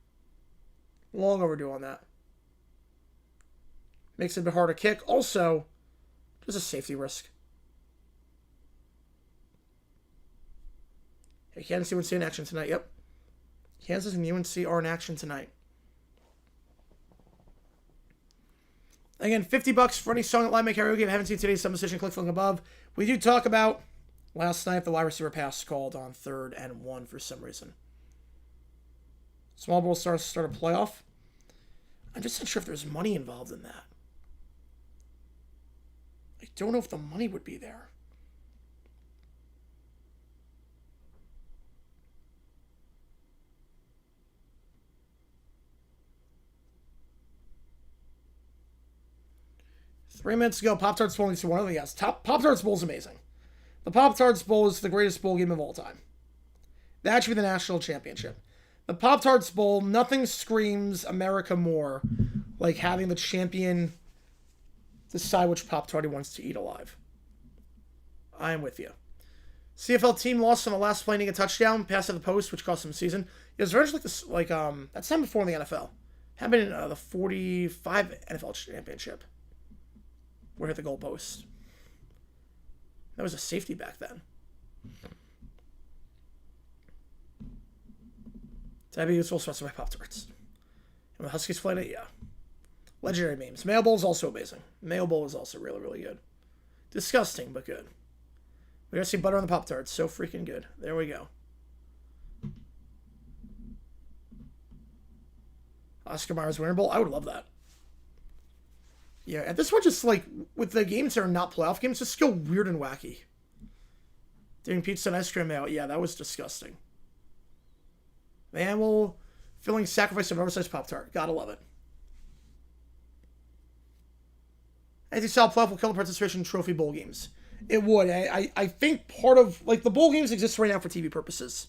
Long overdue on that. Makes it a bit harder to kick. Also, there's a safety risk. Hey, Kansas UNC in action tonight. Yep. Kansas and UNC are in action tonight. Again, $50 for any song at Live Make Karaoke. If you haven't seen today's submission, click the link above. We do talk about last night the wide receiver pass called on 3rd and 1 for some reason. Small bowl start a playoff. I'm just not sure if there's money involved in that. I don't know if the money would be there. Three minutes ago, Pop-Tarts Bowl needs to one. Yes, Pop-Tarts Bowl is amazing. The Pop-Tarts Bowl is the greatest bowl game of all time. That should be the national championship. The Pop-Tarts Bowl, nothing screams America more like having the champion decide which Pop-Tart he wants to eat alive. I am with you. CFL team lost on the last play, a touchdown, pass at the post, which cost them the season. It was very much like that's time before in the NFL. Happened in the 45 NFL championship. Where hit the goalpost. That was a safety back then. That'd be useful sponsored by Pop-Tarts. And the Huskies played it, yeah. Legendary memes. Mayo Bowl is also amazing. Mayo Bowl is also really, really good. Disgusting, but good. We gotta see butter on the Pop-Tarts. So freaking good. There we go. Oscar Mayer Winter Bowl. I would love that. Yeah, at this point, just like with the games that are not playoff games, just go weird and wacky. Doing pizza and ice cream out. Yeah, that was disgusting. The animal filling sacrifice of an oversized Pop-Tart. Gotta love it. Anti-South playoff will kill the participation in trophy bowl games. It would. I think part of, like, the bowl games exist right now for TV purposes.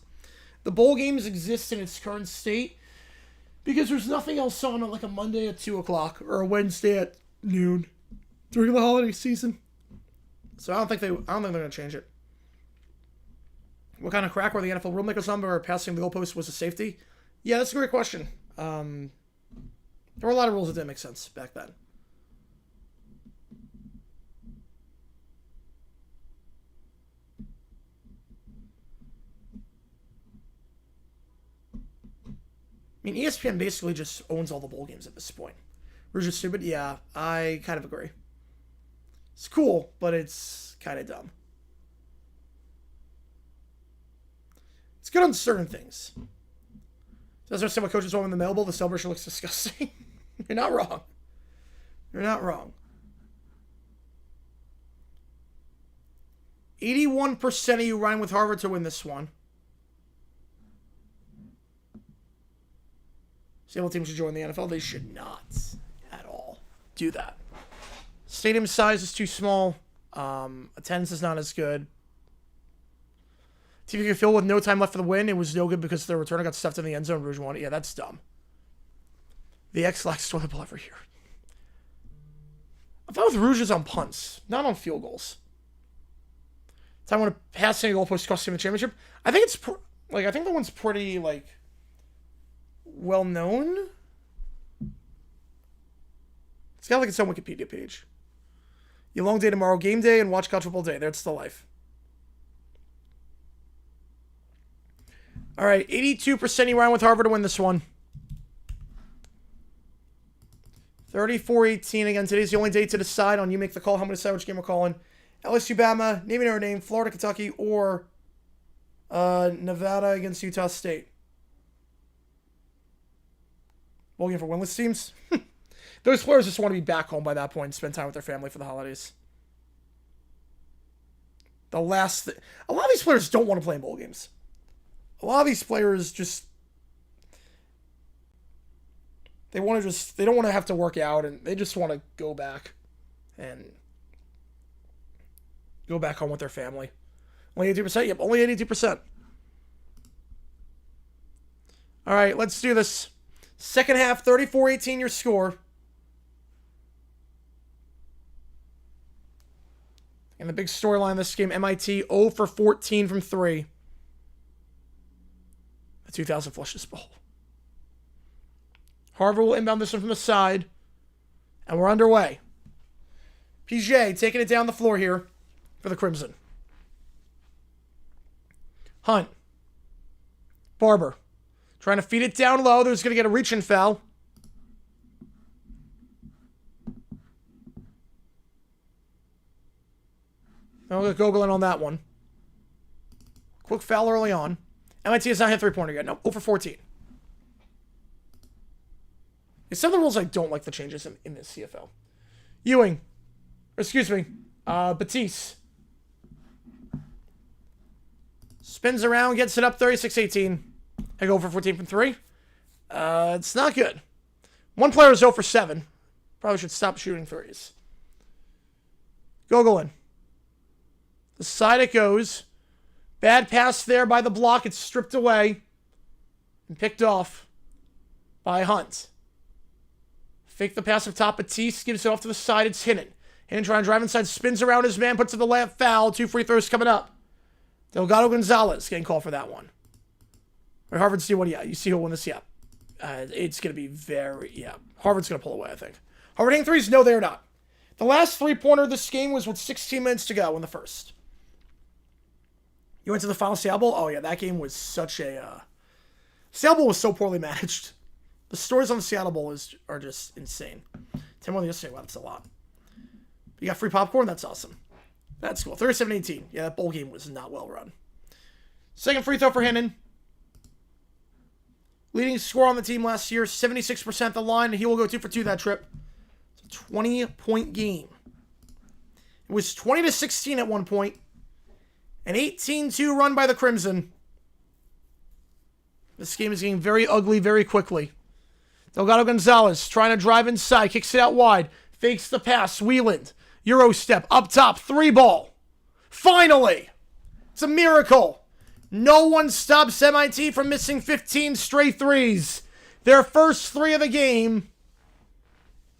The bowl games exist in its current state because there's nothing else on like a Monday at 2 o'clock or a Wednesday at noon during the holiday season. So I don't think they're going to change it. What kind of crack were the NFL rulemakers on or passing the goalpost was a safety? Yeah, that's a great question. There were a lot of rules that didn't make sense back then. I mean, ESPN basically just owns all the bowl games at this point. Rouge is stupid? Yeah, I kind of agree. It's cool, but it's kind of dumb. It's good on certain things. Doesn't understand what coaches want in the Mail Bowl. The celebration looks disgusting. You're not wrong. You're not wrong. 81% of you riding with Harvard to win this one. CFL teams should join the NFL. They should not at all do that. Stadium size is too small. Attendance is not as good. TV could fill with no time left for the win. It was no good because the returner got stuffed in the end zone. Rouge won it. Yeah, that's dumb. The X lacks toilet bowl every year. I'm fine with Rouges on punts, not on field goals. Time when a passing a goalpost cost him the championship. I think it's Like, I think that one's pretty, like, well-known. It's got, like, its own Wikipedia page. Your long day tomorrow, game day, and watch college football day. That's the life. All right, 82% you ran with Harvard to win this one. 34-18. Again, today's the only day to decide on. You make the call. How many decide which game we're calling? LSU, Bama, name Notre Dame, Florida, Kentucky, or Nevada against Utah State. Bowl game for winless teams. Those players just want to be back home by that point and spend time with their family for the holidays. A lot of these players don't want to play in bowl games. A lot of these players just, they don't want to have to work out, and they just want to go back and go back home with their family. Only 82%? Yep, only 82%. All right, let's do this. Second half, 34-18 your score. And the big storyline of this game, MIT 0 for 14 from 3. The 2000 Flushes Bowl. Harvard will inbound this one from the side. And we're underway. PJ taking it down the floor here for the Crimson. Hunt. Barber. Trying to feed it down low. There's going to get a reach-in foul. I'll get Gogolin on that one. Quick foul early on. MIT has not hit three-pointer yet. No, 0 for 14. Some of the rules I don't like the changes in this CFL. Ewing. Batiste. Spins around, gets it up 36-18. I go for 14 from 3. It's not good. One player is 0 for 7. Probably should stop shooting threes. Gogolin. The side it goes. Bad pass there by the block. It's stripped away and picked off by Hunt. Fake the pass up top. Batiste gives it off to the side. It's Hinnon. Hinnon trying to drive inside. Spins around his man. Puts to the layup. Foul. 2 free throws coming up. Delgado Gonzalez getting called for that one. Right, Harvard see what? Yeah, you see who'll win this? Yeah. It's going to be Harvard's going to pull away, I think. Harvard hitting threes? No, they're not. The last three-pointer of this game was with 16 minutes to go in the first. You went to the final Seattle Bowl? Oh, yeah, that game was such a... Seattle Bowl was so poorly managed. The stories on the Seattle Bowl are just insane. 10-1 yesterday. Wow, that's a lot. You got free popcorn? That's awesome. That's cool. 37-18. Yeah, that bowl game was not well run. Second free throw for Hinnon. Leading scorer on the team last year, 76% the line, and he will go 2 for 2 that trip. It's a 20-point game. It was 20-16 at one point. An 18-2 run by the Crimson. This game is getting very ugly very quickly. Delgado Gonzalez trying to drive inside, kicks it out wide, fakes the pass, Wieland. Euro step, up top, 3-ball. Finally! It's a miracle. No one stops MIT from missing 15 straight threes. Their first 3 of the game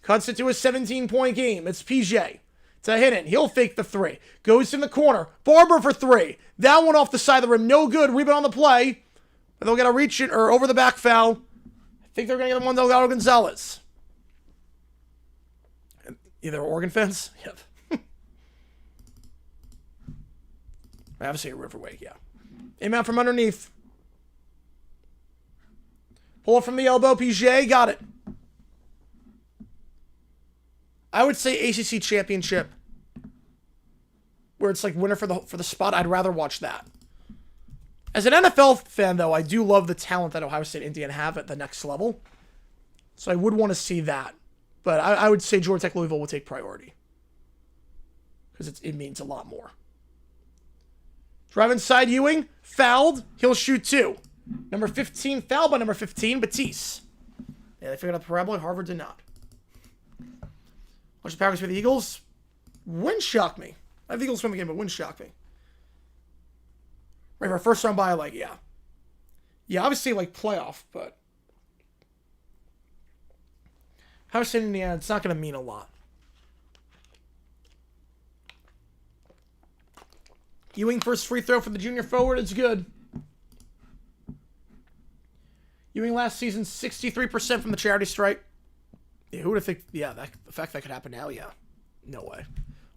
cuts it to a 17-point game. It's PJ to Hinnon. He'll fake the 3. Goes in the corner. Barber for 3. That one off the side of the rim. No good. Rebound on the play. But they'll get a reach it or over the back foul. I think they're going to get one Delgado Gonzalez. Either Oregon fans? Yep. Obviously a Riverway, yeah. Inbound from underneath. Pull it from the elbow. PJ got it. I would say ACC championship, where it's like winner for the spot. I'd rather watch that. As an NFL fan, though, I do love the talent that Ohio State and Indiana have at the next level. So I would want to see that. But I would say Georgia Tech Louisville will take priority. Because it means a lot more. Drive inside Ewing. Fouled. He'll shoot 2. Number 15 fouled by number 15, Batiste. Yeah, they figured out the parabola. Harvard did not. Watch the Packers for the Eagles. Wouldn't shock me. I have the Eagles win the game, but wouldn't shock me. Right, for a first round bye, like, yeah. Yeah, obviously, like, playoff, but... Ohio State, Indiana, it's not going to mean a lot. Ewing first free throw for the junior forward. It's good. Ewing last season, 63% from the charity stripe. Yeah, who would have think? Yeah, the fact that could happen now, yeah. No way.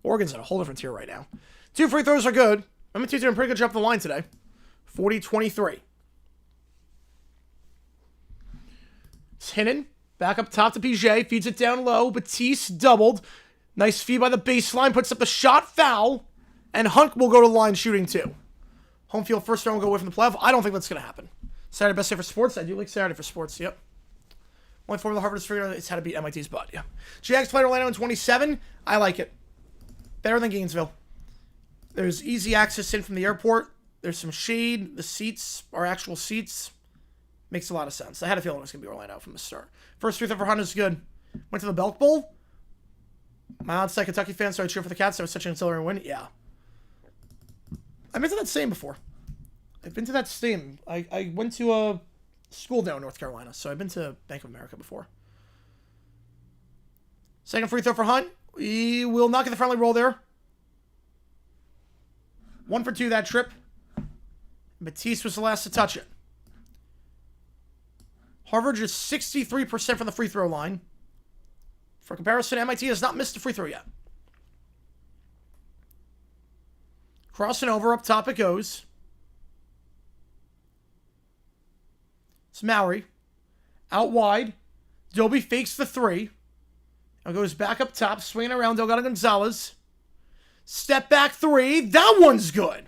Oregon's in a whole different tier right now. 2 free throws are good. M&T's doing a pretty good job up the line today. 40-23. It's Hinnon. Back up top to PJ. Feeds it down low. Batiste doubled. Nice feed by the baseline. Puts up the shot, foul. And Hunt will go to the line shooting too. Home field first round will go away from the playoff. I don't think that's going to happen. Saturday best day for sports. I do like Saturday for sports. Yep. Only formula Harvard has figured out it's how to beat MIT's butt. Yeah. GX played Orlando in 27. I like it. Better than Gainesville. There's easy access in from the airport. There's some shade. The seats are actual seats. Makes a lot of sense. I had a feeling it was going to be Orlando from the start. First free throw for Hunt is good. Went to the Belk Bowl. My outside Kentucky fans started cheering for the Cats. That was such an exhilarating win. Yeah. I've been to that stadium before. I've been to that stadium. I went to a school down in North Carolina, so I've been to Bank of America before. Second free throw for Hunt. He will not get the friendly roll there. 1 for 2 that trip. Batiste was the last to touch it. Harvard is 63% from the free throw line. For comparison, MIT has not missed a free throw yet. Crossing over, up top it goes. It's Mowry. Out wide. Doby fakes the 3. Now goes back up top, swinging around Delgado Gonzalez. Step back 3. That one's good.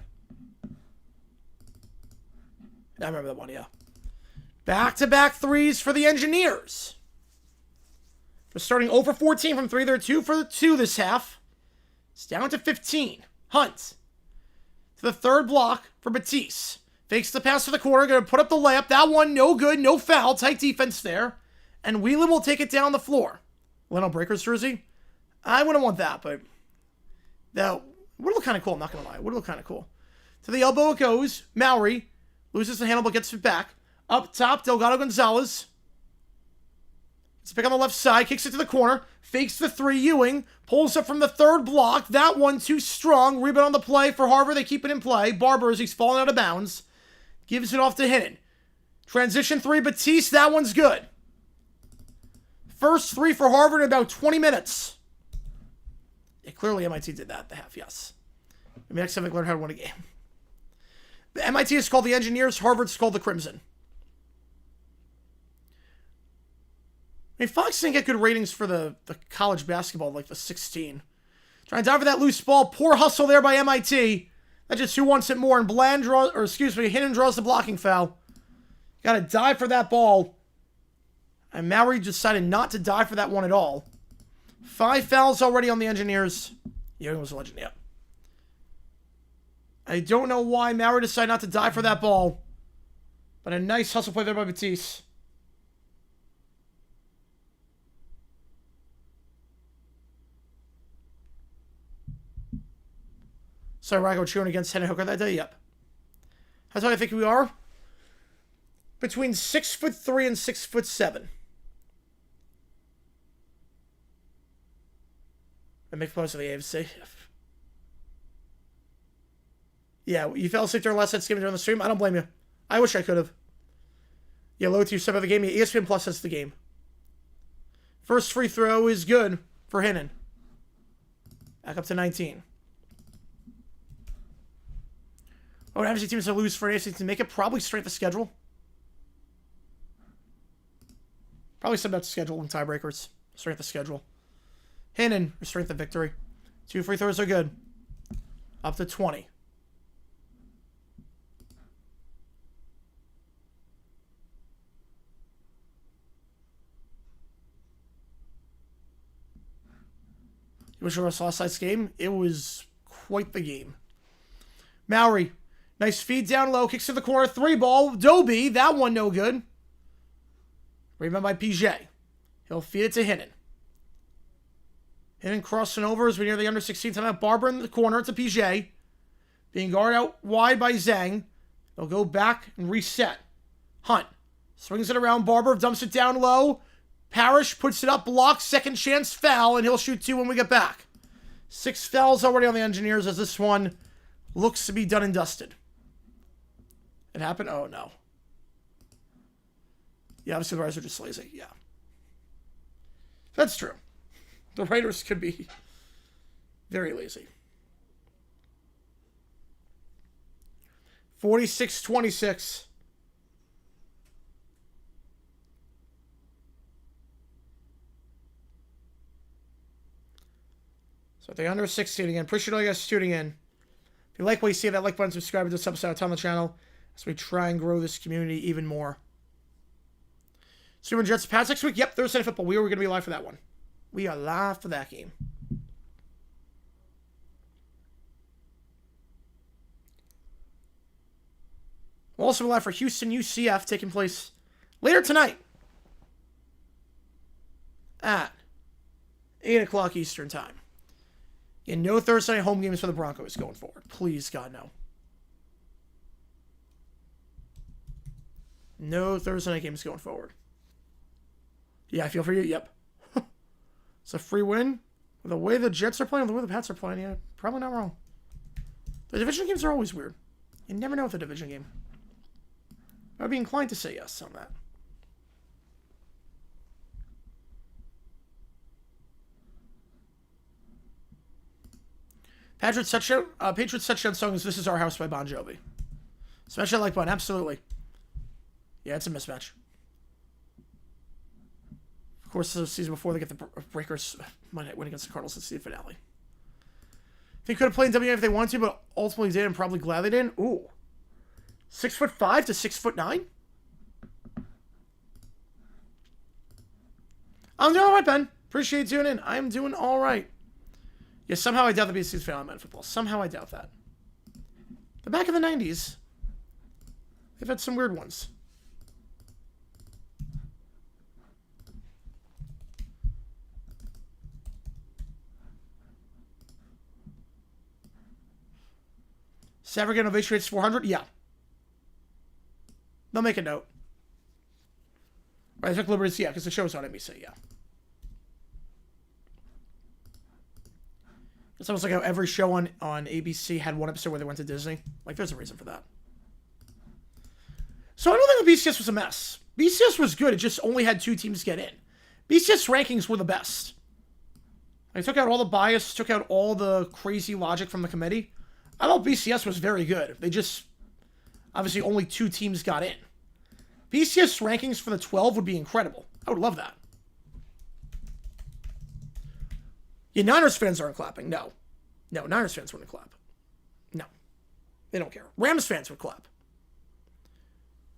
I remember that one, yeah. Back-to-back threes for the Engineers. They're starting 0 for 14 from 3. They're 2 for 2 this half. It's down to 15. Hunt. To the third block for Batiste. Fakes the pass to the corner. Going to put up the layup. That one, no good. No foul. Tight defense there. And Whelan will take it down the floor. Leno Breakers jersey. I wouldn't want that, but that would look kind of cool. I'm not going to lie. Would look kind of cool. To the elbow it goes. Mowry loses the handle but gets it back. Up top, Delgado Gonzalez. It's a pick on the left side. Kicks it to the corner. Fakes the 3. Ewing pulls up from the third block. That one too strong. Rebound on the play for Harvard. They keep it in play. Barber, as he's falling out of bounds, gives it off to Hinnon. Transition 3, Batiste. That one's good. First 3 for Harvard in about 20 minutes. Yeah, clearly MIT did that at the half, yes. Maybe next time they learn how to win a game. The MIT is called the Engineers. Harvard's called the Crimson. I mean, Fox didn't get good ratings for the college basketball, like the 16. Trying to dive for that loose ball. Poor hustle there by MIT. That's just who wants it more. And Hinnon draws the blocking foul. Got to dive for that ball. And Mowry decided not to dive for that one at all. 5 fouls already on the Engineers. Ewing was a legend, yeah. I don't know why Mowry decided not to dive for that ball. But a nice hustle play there by Batiste. So Rago cheering against Henry Hooker that day? Yep. That's how I think we are. Between 6'3" and 6'7". And make close to the AFC. Yeah, you fell asleep during last night's game during the stream. I don't blame you. I wish I could have. Yeah, low tier sub of the game. Yeah, ESPN Plus has the game. First free throw is good for Hinnon. Back up to 19. Oh, obviously teams to lose for an AFC to make it. Probably strength of schedule. Probably some about schedule and tiebreakers. Strength of schedule. Hinnon, or strength of victory. 2 free throws are good. Up to 20. You wish it was last night's game? It was quite the game. Mowry. Nice feed down low. Kicks to the corner. 3 ball. Doby. That one no good. Rebound by PJ. He'll feed it to Hinnon. Hinnon crossing over as we near the under 16 timeout. Barber in the corner to PJ. Being guarded out wide by Zhang. They'll go back and reset. Hunt. Swings it around. Barber dumps it down low. Parrish puts it up. Blocks. Second chance foul. And he'll shoot 2 when we get back. 6 fouls already on the Engineers as this one looks to be done and dusted. It happened? Oh, no. Yeah, obviously the writers are just lazy. Yeah. That's true. The writers could be very lazy. 46-26. So if they're under 16 again, appreciate all you guys tuning in. If you like what you see, that like button, subscribe to this episode on the channel as we try and grow this community even more. Super Jets Pats next week. Yep, Thursday Night Football. We are going to be live for that one. We are live for that game. We'll also be live for Houston UCF taking place later tonight at 8 o'clock Eastern Time. And no Thursday night home games for the Broncos going forward. Please, God, no. No Thursday night games going forward. Yeah, I feel for you. Yep. It's a free win. With the way the Jets are playing, the way the Pats are playing, yeah, probably not wrong. The division games are always weird. You never know with a division game. I'd be inclined to say yes on that. Patriots touchdown song is "This Is Our House" by Bon Jovi. Smash that like button, absolutely. Yeah, it's a mismatch. Of course, the season before they get the Breakers Monday night win against the Cardinals in the season finale. They could have played in WNBA if they wanted to, but ultimately did, and probably glad they didn't. Ooh, 6'5" to 6'9". I'm doing all right, Ben. Appreciate you tuning in. I'm doing all right. Yeah, somehow I doubt the BC's fan on men football. Somehow I doubt that. The back of the 90s, they've had some weird ones. Saturday innovation rates 400? Yeah. They'll make a note. Right, I took liberties, yeah, because the show's on NBC, yeah. It's almost like how every show on ABC had one episode where they went to Disney. Like, there's a reason for that. So I don't think the BCS was a mess. BCS was good, it just only had 2 teams get in. BCS rankings were the best. They took out all the bias, took out all the crazy logic from the committee. I thought BCS was very good. They just, obviously only 2 teams got in. BCS rankings for the 12 would be incredible. I would love that. Yeah, Niners fans aren't clapping. No. No, Niners fans wouldn't clap. No. They don't care. Rams fans would clap.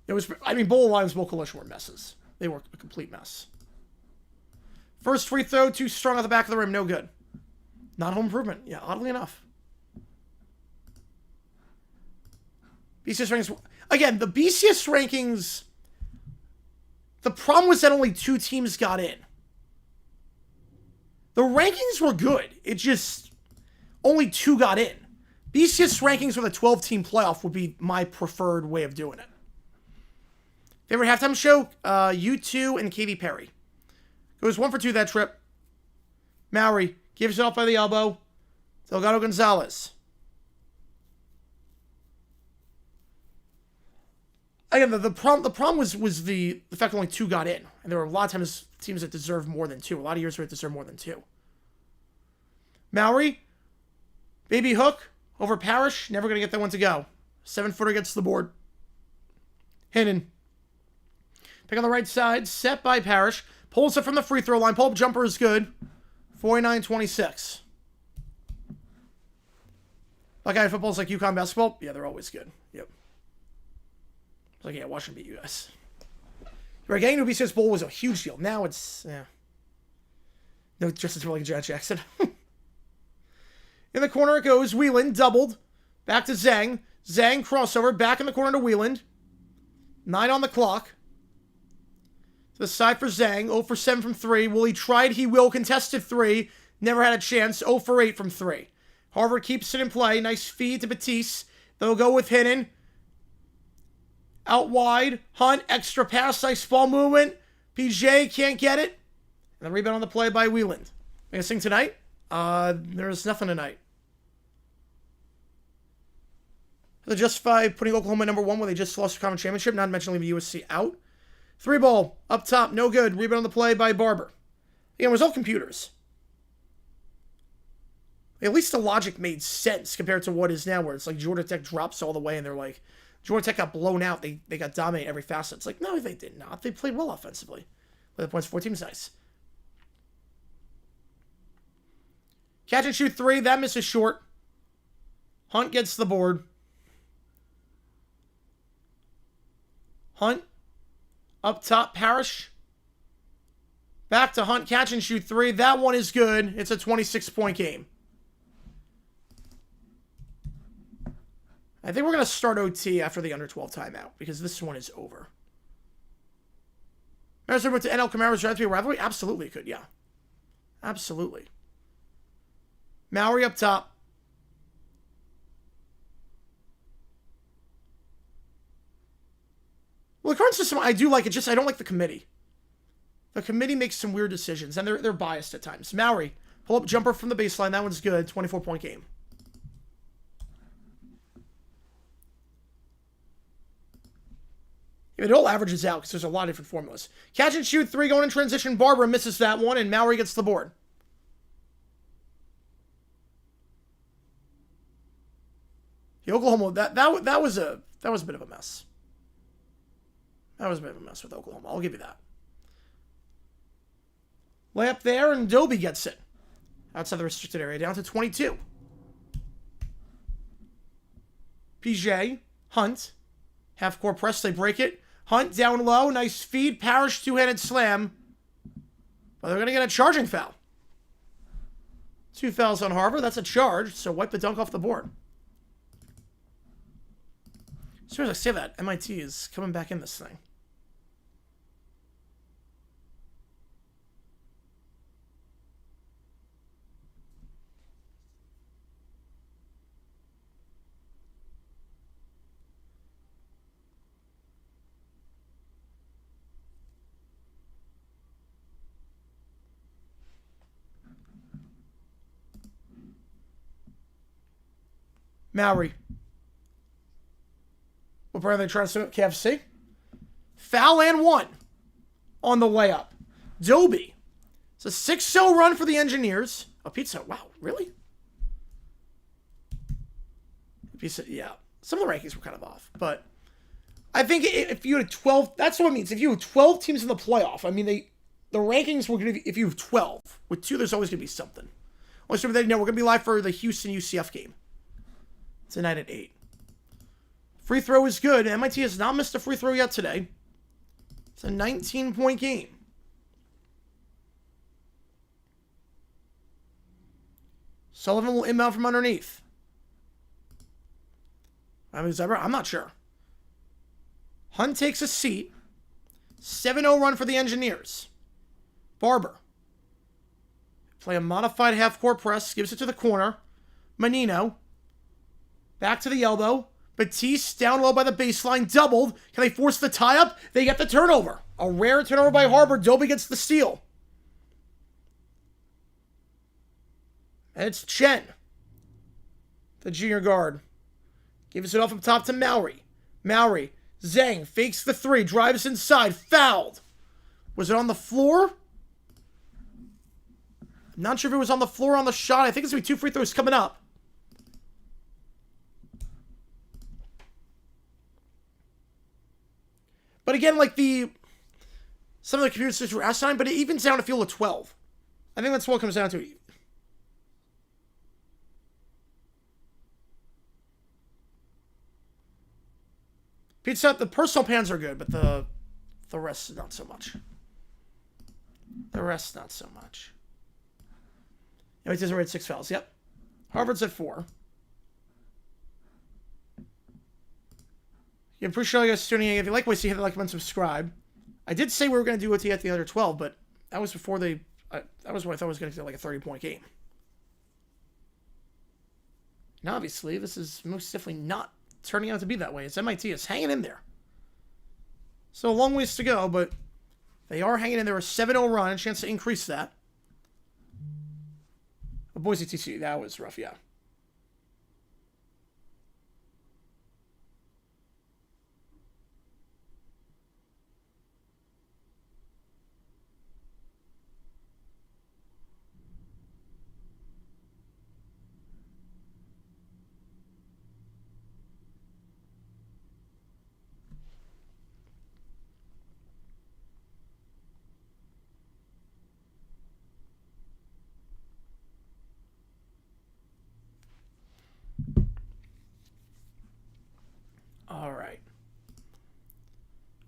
It was, I mean, Bowl Alliance, Bowl Coalition were messes. They were a complete mess. First free throw, too strong at the back of the rim. No good. Not home improvement. Yeah, oddly enough. BCS rankings. Again, the BCS rankings, the problem was that only 2 teams got in. The rankings were good. It just, only 2 got in. BCS rankings for the 12-team playoff would be my preferred way of doing it. Favorite halftime show? U2 and Katy Perry. Goes 1 for 2 that trip. Mowry gives it off by the elbow. Delgado Gonzalez. Again, the problem was the fact that only 2 got in. And there were a lot of times teams that deserve more than 2. A lot of years where it deserved more than 2. Mowry, baby hook over Parrish. Never going to get that one to go. 7-footer gets the board. Hinnon. Pick on the right side. Set by Parrish. Pulls it from the free throw line. Pull-up jumper is good. 49-26. Buckeye football's like UConn basketball. Yeah, they're always good. Yep. It's like, yeah, Washington beat you guys. Right, getting to BCS Bowl was a huge deal. Now it's, yeah. No Justin Timberlake and Janet Jackson. In the corner it goes. Wieland doubled. Back to Zhang. Zhang crossover. Back in the corner to Wieland. 9 on the clock. To the side for Zhang. 0 for 7 from 3. Well, he tried. He will. Contested 3. Never had a chance. 0 for 8 from 3. Harvard keeps it in play. Nice feed to Batiste. They'll go with Hinnon. Out wide. Hunt. Extra pass. Nice ball movement. PJ can't get it. And the rebound on the play by Wieland. Gonna sing tonight? There's nothing tonight. They justify putting Oklahoma number 1 when they just lost the conference championship, not to mention leaving USC out. Three ball up top, no good. Rebound on the play by Barber. Again, it was all computers. At least the logic made sense compared to what is now, where it's like Georgia Tech drops all the way and they're like, Georgia Tech got blown out. They got dominated every facet. It's like, no, they did not. They played well offensively. But the points for teams, nice. Catch and shoot three. That misses short. Hunt gets the board. Hunt. Up top, Parrish. Back to Hunt. Catch and shoot three. That one is good. It's a 26-point game. I think we're going to start OT after the under 12 timeout because this one is over. Mariners over to NL Camaro's draft to be a rivalry? Absolutely could, yeah. Absolutely. Maury up top. Well, the current system, I do like it, just I don't like the committee. The committee makes some weird decisions, and they're biased at times. Maury, pull up jumper from the baseline. That one's good. 24-point game. It all averages out because there's a lot of different formulas. Catch and shoot three going in transition. Barber misses that one, and Maury gets the board. The Oklahoma, that was a bit of a mess. That was a bit of a mess with Oklahoma. I'll give you that. Layup there, and Doby gets it. Outside the restricted area, down to 22. PJ, Hunt, half-court press, they break it. Hunt down low, nice feed, Parrish, two-handed slam. But they're going to get a charging foul. 2 fouls on Harbor, that's a charge, so wipe the dunk off the board. As soon as I say that, MIT is coming back in this thing. Maury. What brand are they trying to set up? KFC? Foul and one on the layup. Doby. It's a 6-0 run for the Engineers. A pizza. Wow, really? Pizza, yeah. Some of the rankings were kind of off, but I think if you had 12, that's what it means. If you have 12 teams in the playoff, I mean, the rankings were going to be, if you have 12, with 2, there's always going to be something. Also, we're going to be live for the Houston UCF game. Tonight at 8. Free throw is good. MIT has not missed a free throw yet today. It's a 19-point game. Sullivan will inbound from underneath. I'm not sure. Hunt takes a seat. 7-0 run for the Engineers. Barber. Play a modified half-court press. Gives it to the corner. Menino. Back to the elbow. Batiste down low by the baseline. Doubled. Can they force the tie-up? They get the turnover. A rare turnover by Harbor. Doby gets the steal. And it's Chen. The junior guard. Gives it off up top to Maury. Maury. Zhang fakes the three. Drives inside. Fouled. Was it on the floor? I'm not sure if it was on the floor or on the shot. I think it's going to be 2 free throws coming up. But again, like some of the computer systems were assigned, but it evens down to field of 12. I think that's what it comes down to. Pizza Hut, the personal pans are good, but the rest not so much. The rest not so much. No, it doesn't rate 6 fouls. Yep. Harvard's at 4. Yeah, I'm pretty sure you guys are tuning in. If you like what you see, hit the like button, subscribe. I did say we were going to do OT at the under 12, but that was before that was what I thought was going to be like a 30-point game. And obviously, this is most definitely not turning out to be that way. It's MIT is hanging in there. So a long ways to go, but they are hanging in there. A 7-0 run, a chance to increase that. But Boise TCU, that was rough, yeah.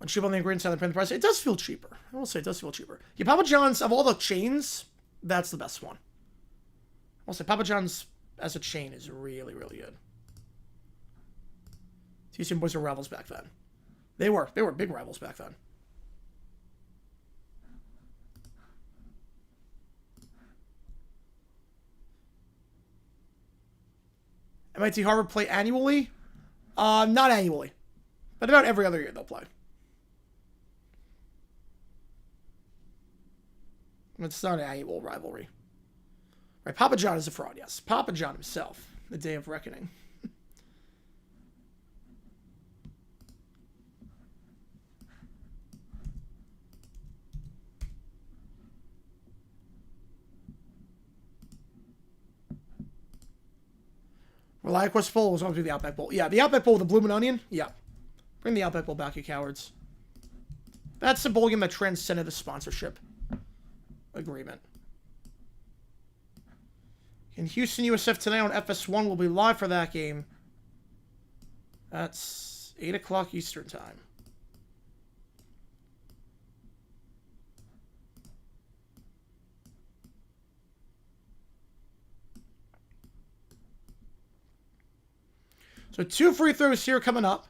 cheap on the ingredients, how they print the price. It does feel cheaper. I will say it does feel cheaper. Yeah, Papa John's, of all the chains, that's the best one. I'll say Papa John's as a chain is really, really good. Houston boys were rivals back then. They were big rivals back then. MIT Harvard play annually? Not annually. But about every other year they'll play. It's not an annual rivalry. Right, Papa John is a fraud, yes. Papa John himself. The day of reckoning. ReliaQuest Bowl was going to be the Outback Bowl. Yeah, the Outback Bowl with the Bloomin' Onion? Yeah. Bring the Outback Bowl back, you cowards. That's the bowl game that transcended the sponsorship agreement. In Houston, USF tonight on FS1 will be live for that game. That's 8 o'clock Eastern time. So 2 free throws here coming up.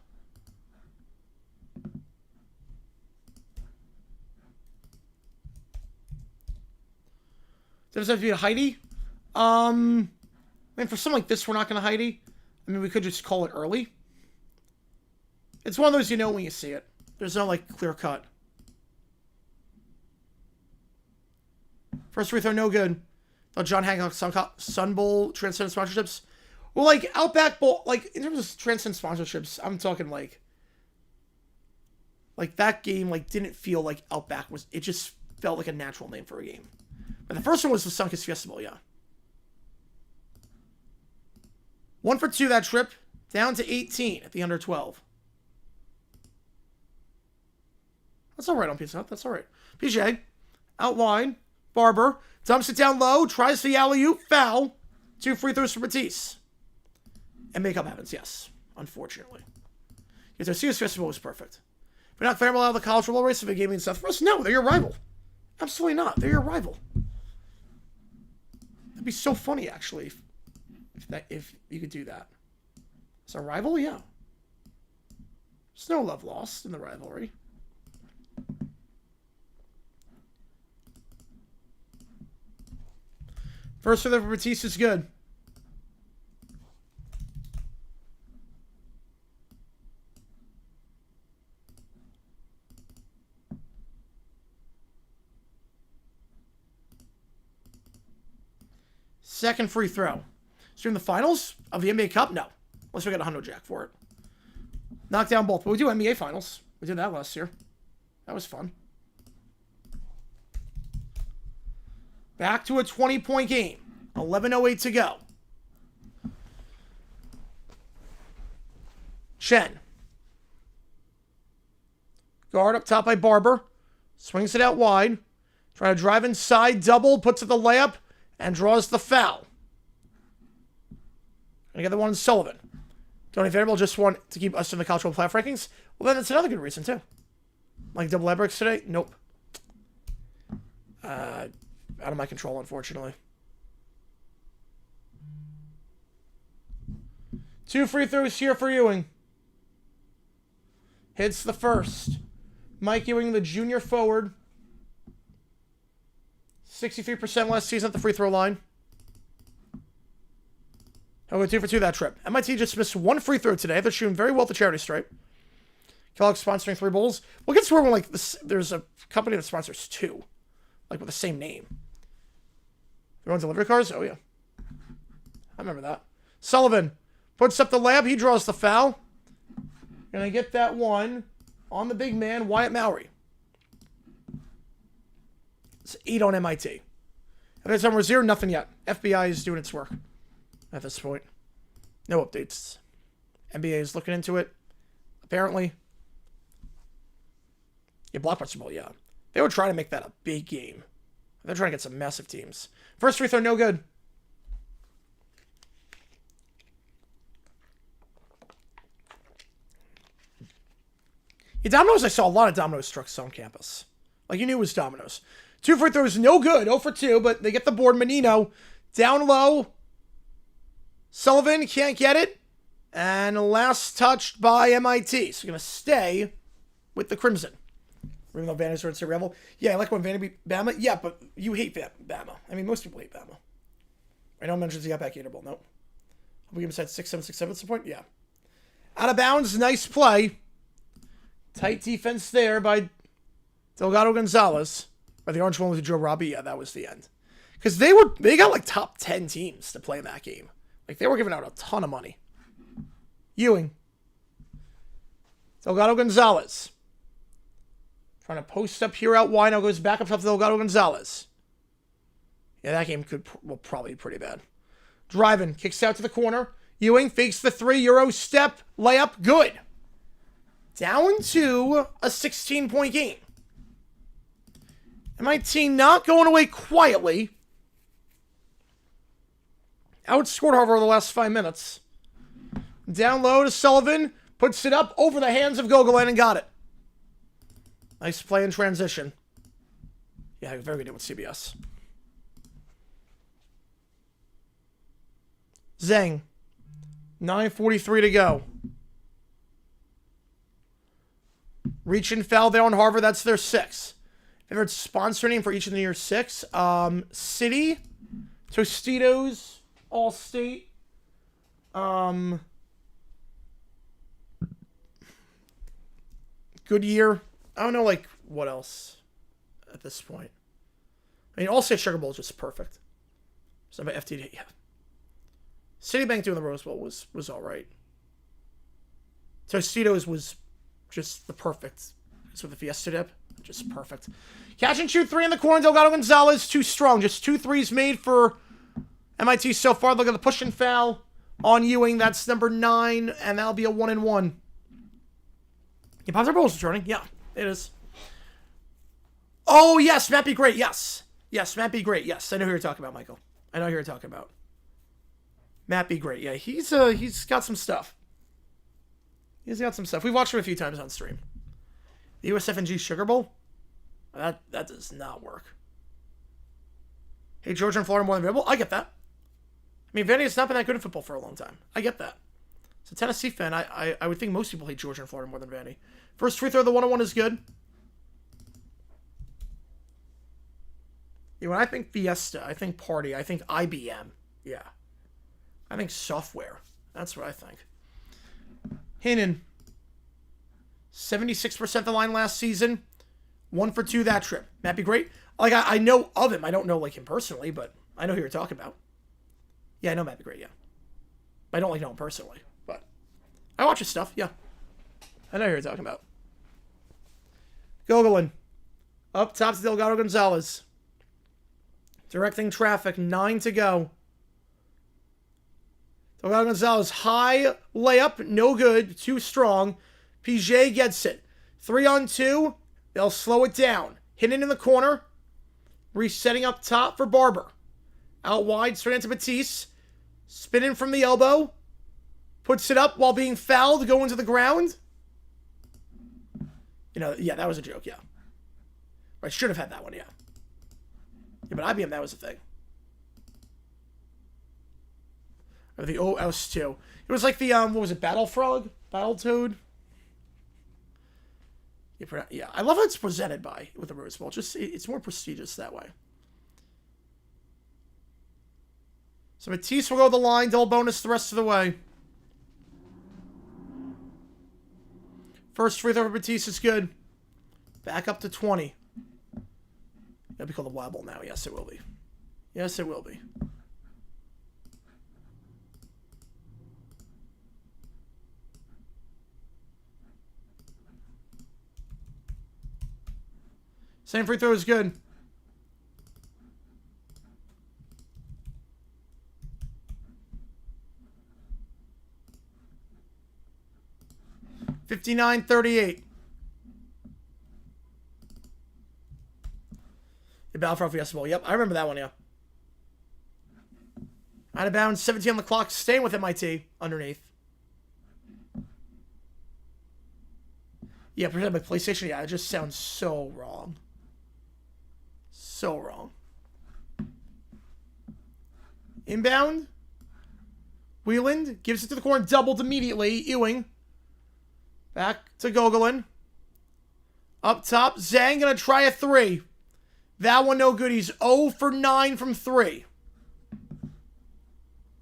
Does it have to be a Heidi? I mean, for something like this, we're not going to Heidi. I mean, we could just call it early. It's one of those you know when you see it. There's no, like, clear cut. First free throw, no good. Oh, John Hancock Sun Bowl transcendent sponsorships. Well, like, Outback Bowl, like, in terms of transcendent sponsorships, I'm talking, like, that game, like, didn't feel like Outback was, it just felt like a natural name for a game. But the first one was the Sunkiss Fiesta Bowl, yeah. 1 for 2 that trip, down to 18 at the under 12. That's all right on Pizza Hut, that's all right. PJ, out wide, Barber, dumps it down low, tries the alley-oop, foul. 2 free throws for Matisse. And makeup happens, yes. Unfortunately. Yes, their Sunkiss Fiesta Bowl was perfect. But not Claremont out of the college football race if it gave me stuff for us? No, they're your rival. Absolutely not. They're your rival. That'd be so funny, actually, if you could do that. It's a rival, yeah. There's no love lost in the rivalry. First for the Batiste is good. Second free throw. So in the finals of the NBA Cup? No. Unless we got a Hundo Jack for it. Knock down both. But we do NBA Finals. We did that last year. That was fun. Back to a 20-point game. 11:08 to go. Chen. Guard up top by Barber. Swings it out wide. Trying to drive inside. Double. Puts it the layup. And draws the foul. And get the one in Sullivan. Tony Vanderbilt just want to keep us in the college football playoff rankings. Well, then that's another good reason, too. Like double Ebricks today? Nope. Out of my control, unfortunately. 2 free throws here for Ewing. Hits the first. Mike Ewing, the junior forward. 63% last season at the free throw line. I'll go 2 for 2 that trip. MIT just missed 1 free throw today. They're shooting very well at the charity stripe. Kellogg's sponsoring 3 bowls. We'll get to where when, like, there's a company that sponsors 2. Like, with the same name. They're on delivery cars? Oh, yeah. I remember that. Sullivan puts up the layup. He draws the foul. Gonna get that one on the big man, Wyatt Mowry. It's 8 on MIT. At the time we're 0, nothing yet. FBI is doing its work at this point. No updates. NBA is looking into it. Apparently. Yeah, Blockbuster Bowl, yeah. They were trying to make that a big game. They're trying to get some massive teams. First free throw, no good. Yeah, Domino's, I saw a lot of Domino's trucks on campus. Like, you knew it was Domino's. 2 free throws, no good. 0 for 2, but they get the board. Menino down low. Sullivan can't get it. And last touched by MIT. So, going to stay with the Crimson. Even though Vandy's sort of rebel. Yeah, I like when Vandy beat Bama. Yeah, but you hate Bama. I mean, most people hate Bama. I know mentions he got back Gator Nope. We give him side 6, 7, 6, 7 at some point. Yeah. Out of bounds. Nice play. Tight defense there by Delgado Gonzalez. Or the orange one with Joe Robbie. Yeah, that was the end. Because they got like top 10 teams to play in that game. Like, they were giving out a ton of money. Ewing. Delgado Gonzalez. Trying to post up here out wide. Now goes back up to Delgado Gonzalez. Yeah, that game will probably be pretty bad. Driving. Kicks out to the corner. Ewing fakes the 3. Euro step. Layup. Good. Down to a 16-point game. MIT not going away quietly. Outscored, however, over the last 5 minutes. Down low to Sullivan. Puts it up over the hands of Gogolin and got it. Nice play in transition. Yeah, very good with CBS. Zhang. 9:43 to go. Reach and foul there on Harvard. That's their 6. Favorite sponsor name for each of the year 6. City. Tostitos. Allstate. Goodyear. I don't know, like, what else at this point. I mean, Allstate Sugar Bowl is just perfect. So by FTD, yeah. Citibank doing the Rose Bowl was all right. Tostitos was just the perfect. It's with the Fiesta dip. Just perfect. Catch and shoot 3 in the corner. Delgado Gonzalez, too strong. Just 2 threes made for MIT so far. Look at the push and foul on Ewing. That's number 9, and that'll be a 1-and-1. Yeah, Panther Bowl's returning. Yeah, it is. Oh, yes, Matt Be Great. Yes. Yes, Matt Be Great. Yes, I know who you're talking about, Michael. I know who you're talking about. Matt Be Great. Yeah, he's got some stuff. He's got some stuff. We've watched him a few times on stream. The USF&G Sugar Bowl? That does not work. Hey, Georgia and Florida more than available? I get that. I mean, Vandy has not been that good at football for a long time. I get that. As a Tennessee fan, I would think most people hate Georgia and Florida more than Vandy. First free throw, the 1-on-1 is good. Yeah, when I think Fiesta, I think Party, I think IBM. Yeah. I think software. That's what I think. Hinnon. 76% the line last season. 1 for 2 that trip. That'd be great. Like, I know of him. I don't know, like, him personally, but I know who you're talking about. Yeah, I know Matt Be Great, yeah. I don't, like, know him personally, but I watch his stuff, yeah. I know who you're talking about. Gogolin. Up top to Delgado Gonzalez. Directing traffic. 9 to go. Delgado Gonzalez. High layup. No good. Too strong. PJ gets it. 3-on-2. They'll slow it down. Hidden in the corner. Resetting up top for Barber. Out wide. Straight into Batiste. Spinning from the elbow. Puts it up while being fouled. Going to the ground. You know, yeah, that was a joke, yeah. I should have had that one, yeah. Yeah, but IBM, that was a thing. Or the OS2. It was like the, what was it, Battle Frog? Battle Toad? Yeah, I love how it's presented by with the Rose Bowl. Just, it's more prestigious that way. So Matisse will go the line, double bonus the rest of the way. First free throw for Batiste is good. Back up to 20. It'll be called the Wild Bowl now. Yes, it will be. Yes, it will be. Same free throw is good. $59-38. The Battlefront Fiesta Bowl. Yep, I remember that one, yeah. Out of bounds, 17 on the clock, staying with MIT underneath. Yeah, pretend like PlayStation. Yeah, it just sounds so wrong. So wrong. Inbound. Wheeland gives it to the corner. Doubled immediately. Ewing. Back to Gogolin. Up top. Zhang going to try a 3. That one no good. He's 0 for 9 from 3.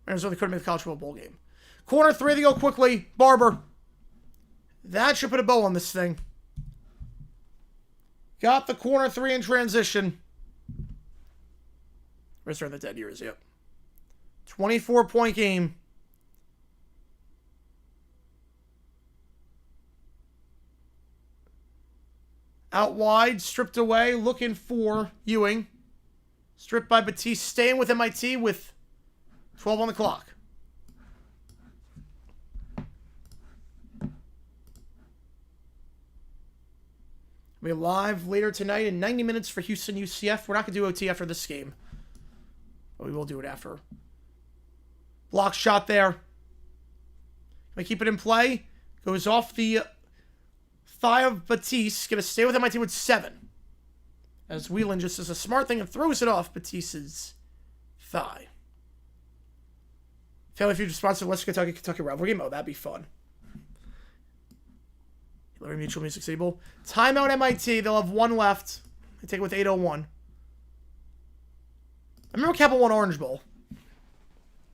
Arizona couldn't make the college football bowl game. Corner 3, they go quickly. Barber. That should put a bow on this thing. Got the corner 3 in transition. Restart the dead years, yep. 24-point game. Out wide, stripped away, looking for Ewing. Stripped by Batiste, staying with MIT with 12 on the clock. We'll be live later tonight in 90 minutes for Houston UCF. We're not going to do OT after this game, but we will do it after. Block shot there. Can we keep it in play? Goes off the thigh of Batiste. Going to stay with MIT with 7. As Whelan just does a smart thing and throws it off Batiste's thigh. Family Future sponsored West Kentucky rivalry game. Oh, that'd be fun. Hillary Mutual Music Stable. Timeout MIT. They'll have 1 left. They take it with 8:01. I remember Capital One Orange Bowl.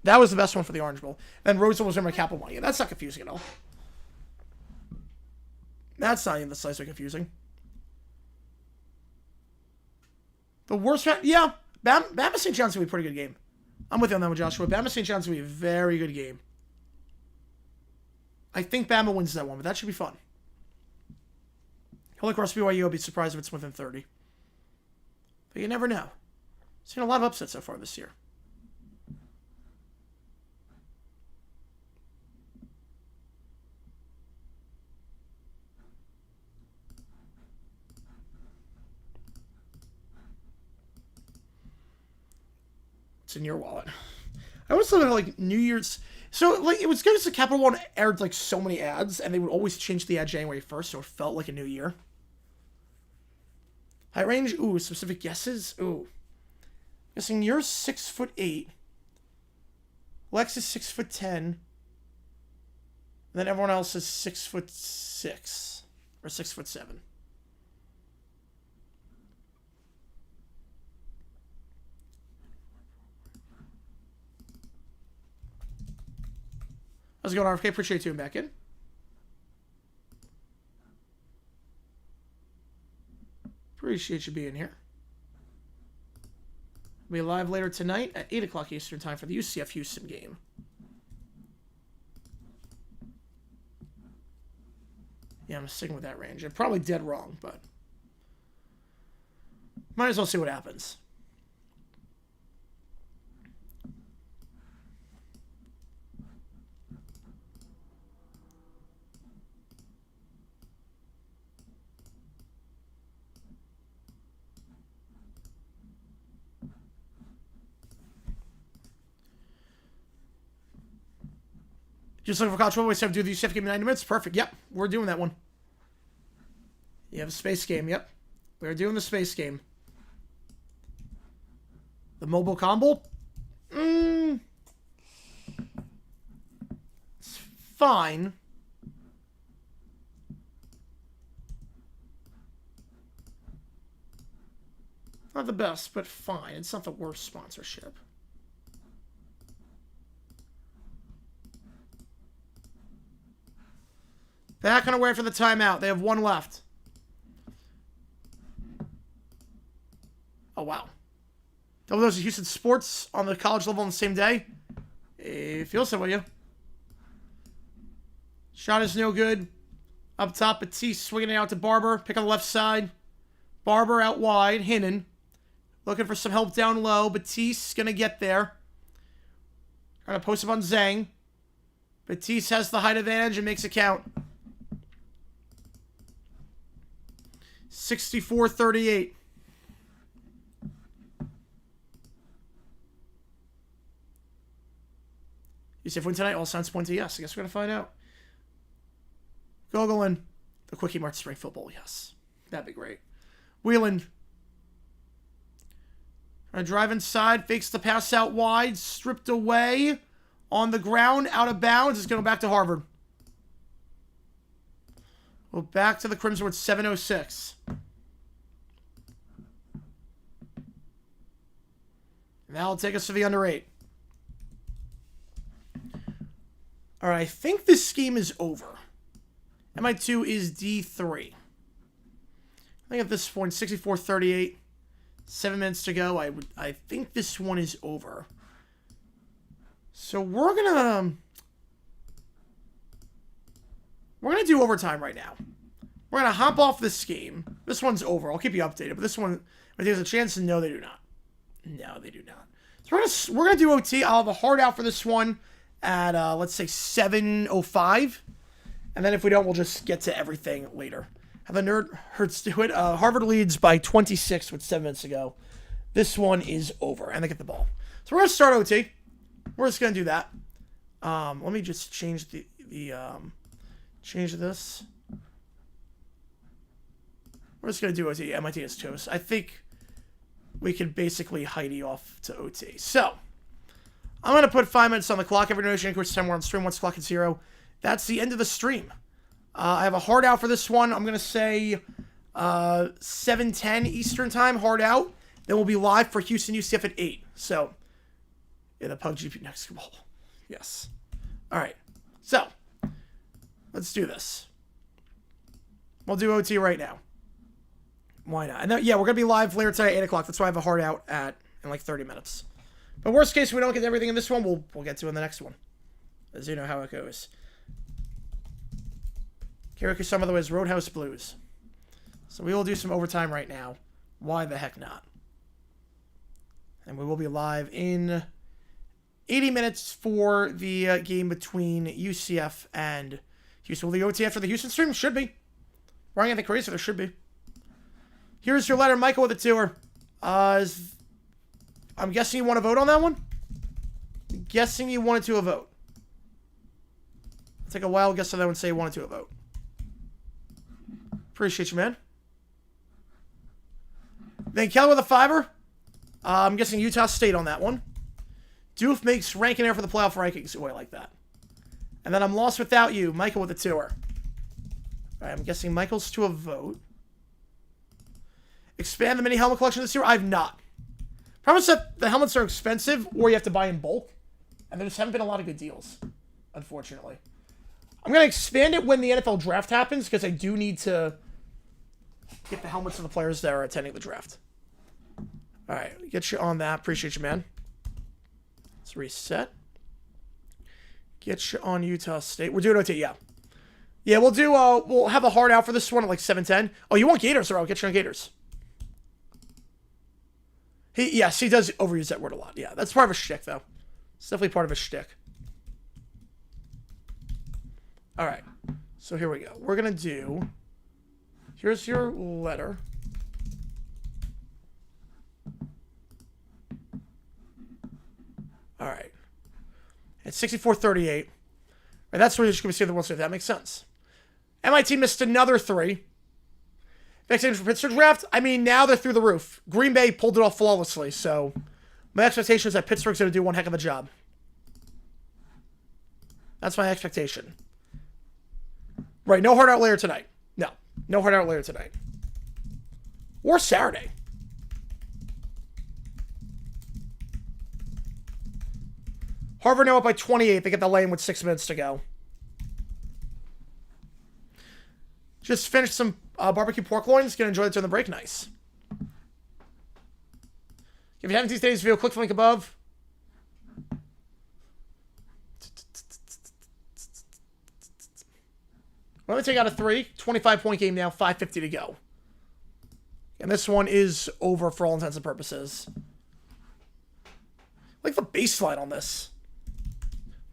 That was the best one for the Orange Bowl. Then Roseville was remember Capital One. Yeah, that's not confusing at all. That's not even the slightest confusing. The worst round, yeah. Bama St. John's going to be a pretty good game. I'm with you on that one, Joshua. Bama St. John's going to be a very good game. I think Bama wins that one, but that should be fun. Holy Cross BYU, I'll be surprised if it's within 30. But you never know. Seen a lot of upsets so far this year. It's in your wallet. I always thought like New Year's. So like it was good as the Capital One aired like so many ads, and they would always change the ad January 1st, so it felt like a new year. High range. Ooh, specific guesses. Ooh, guessing you're 6'8". Lex is 6'10", and then everyone else is 6'6" or 6'7". How's it going, RFK? Appreciate you back in. Appreciate you being here. We'll be live later tonight at 8 o'clock Eastern Time for the UCF Houston game. Yeah, I'm sticking with that range. I'm probably dead wrong, but might as well see what happens. Just looking for college football. We have to do the UCF game in 90 minutes. Perfect. Yep, we're doing that one. You have a space game. Yep, we're doing the space game. The mobile combo. It's fine. Not the best, but fine. It's not the worst sponsorship. Back on away for the timeout. They have 1 left. Oh, wow. Double those Houston sports on the college level on the same day. It feels that way, you. Shot is no good. Up top, Batiste swinging it out to Barber. Pick on the left side. Barber out wide. Hinnon. Looking for some help down low. Batiste going to get there. Trying to post up on Zhang. Batiste has the height advantage and makes it count. 64-38. UCF win tonight. All signs point to yes. I guess we're going to find out. Gogolin. The Quickie Mart Spring Football, yes. That'd be great. Wheelan. Drive inside, fakes the pass out wide, stripped away, on the ground, out of bounds. It's going to go back to Harvard. Well, back to the Crimson with 7:06. That'll take us to the under 8. All right, I think this scheme is over. MI2 is D3. I think at this point, 64-38, 7 minutes to go. I think this one is over. So we're gonna do overtime right now. We're gonna hop off this game. This one's over. I'll keep you updated. But this one, I think there's a chance. No, they do not. No, they do not. So we're gonna do OT. I'll have a hard out for this one at let's say 7:05, and then if we don't, we'll just get to everything later. Have the nerd hurts do it. Harvard leads by 26 with 7 minutes to go. This one is over, and they get the ball. So we're gonna start OT. We're just gonna do that. Let me just change change this. We're just gonna do OT. MIT is toast. I think we can basically Heidi off to OT. So I'm gonna put 5 minutes on the clock. Every donation equals 10 more on stream. Once the clock is 0, that's the end of the stream. I have a hard out for this one. I'm gonna say 7:10 Eastern time. Hard out. Then we'll be live for Houston UCF at 8. So yeah, the Pug GP next ball. Yes. All right. So let's do this. We'll do OT right now. Why not? And then, yeah, we're gonna be live later tonight, 8 o'clock. That's why I have a hard out in like 30 minutes. But worst case, if we don't get everything in this one, we'll get to in the next one. As you know how it goes. Karaoke song, by the way, is Roadhouse Blues. So we will do some overtime right now. Why the heck not? And we will be live in 80 minutes for the game between UCF and Houston. Will the OT after the Houston stream? Should be. Running at the crazy, there should be. Here's your letter, Michael, with the tour. I'm guessing you want to vote on that one? I'm guessing you wanted to a vote. I'll take a wild guess on that one and say you wanted to a vote. Appreciate you, man. Then Kelly with a $5. I'm guessing Utah State on that one. Doof makes ranking air for the playoff rankings. Oh, I like that. And then I'm lost without you, Michael with a tour. All right, I'm guessing Michael's to a vote. Expand the mini helmet collection this year? I've not. Problem is that the helmets are expensive, or you have to buy in bulk. And there just haven't been a lot of good deals, unfortunately. I'm going to expand it when the NFL draft happens, because I do need to get the helmets of the players that are attending the draft. All right, get you on that. Appreciate you, man. Let's reset. Get you on Utah State. We're doing OT, yeah. Yeah, we'll do, we'll have a hard out for this one at like 7:10. Oh, you want Gators? Or I'll get you on Gators. Yes, he does overuse that word a lot. Yeah, that's part of a shtick, though. It's definitely part of a shtick. All right, so here we go. We're going to do... Here's your letter. All right. At 64-38. Right, that's where you're just going to see the one. That makes sense. MIT missed another 3. Expectations for Pittsburgh draft? I mean, now they're through the roof. Green Bay pulled it off flawlessly, so my expectation is that Pittsburgh's going to do one heck of a job. That's my expectation. Right, no hard out later tonight. No hard out later tonight. Or Saturday. Harvard now up by 28. They get the lane with 6 minutes to go. Just finished some barbecue pork loins. Gonna enjoy it during the break. Nice. If you haven't seen today's video, click the link above. Let me take out a 3. 25-point game now. 5:50 to go. And this one is over for all intents and purposes. I like the bass line on this.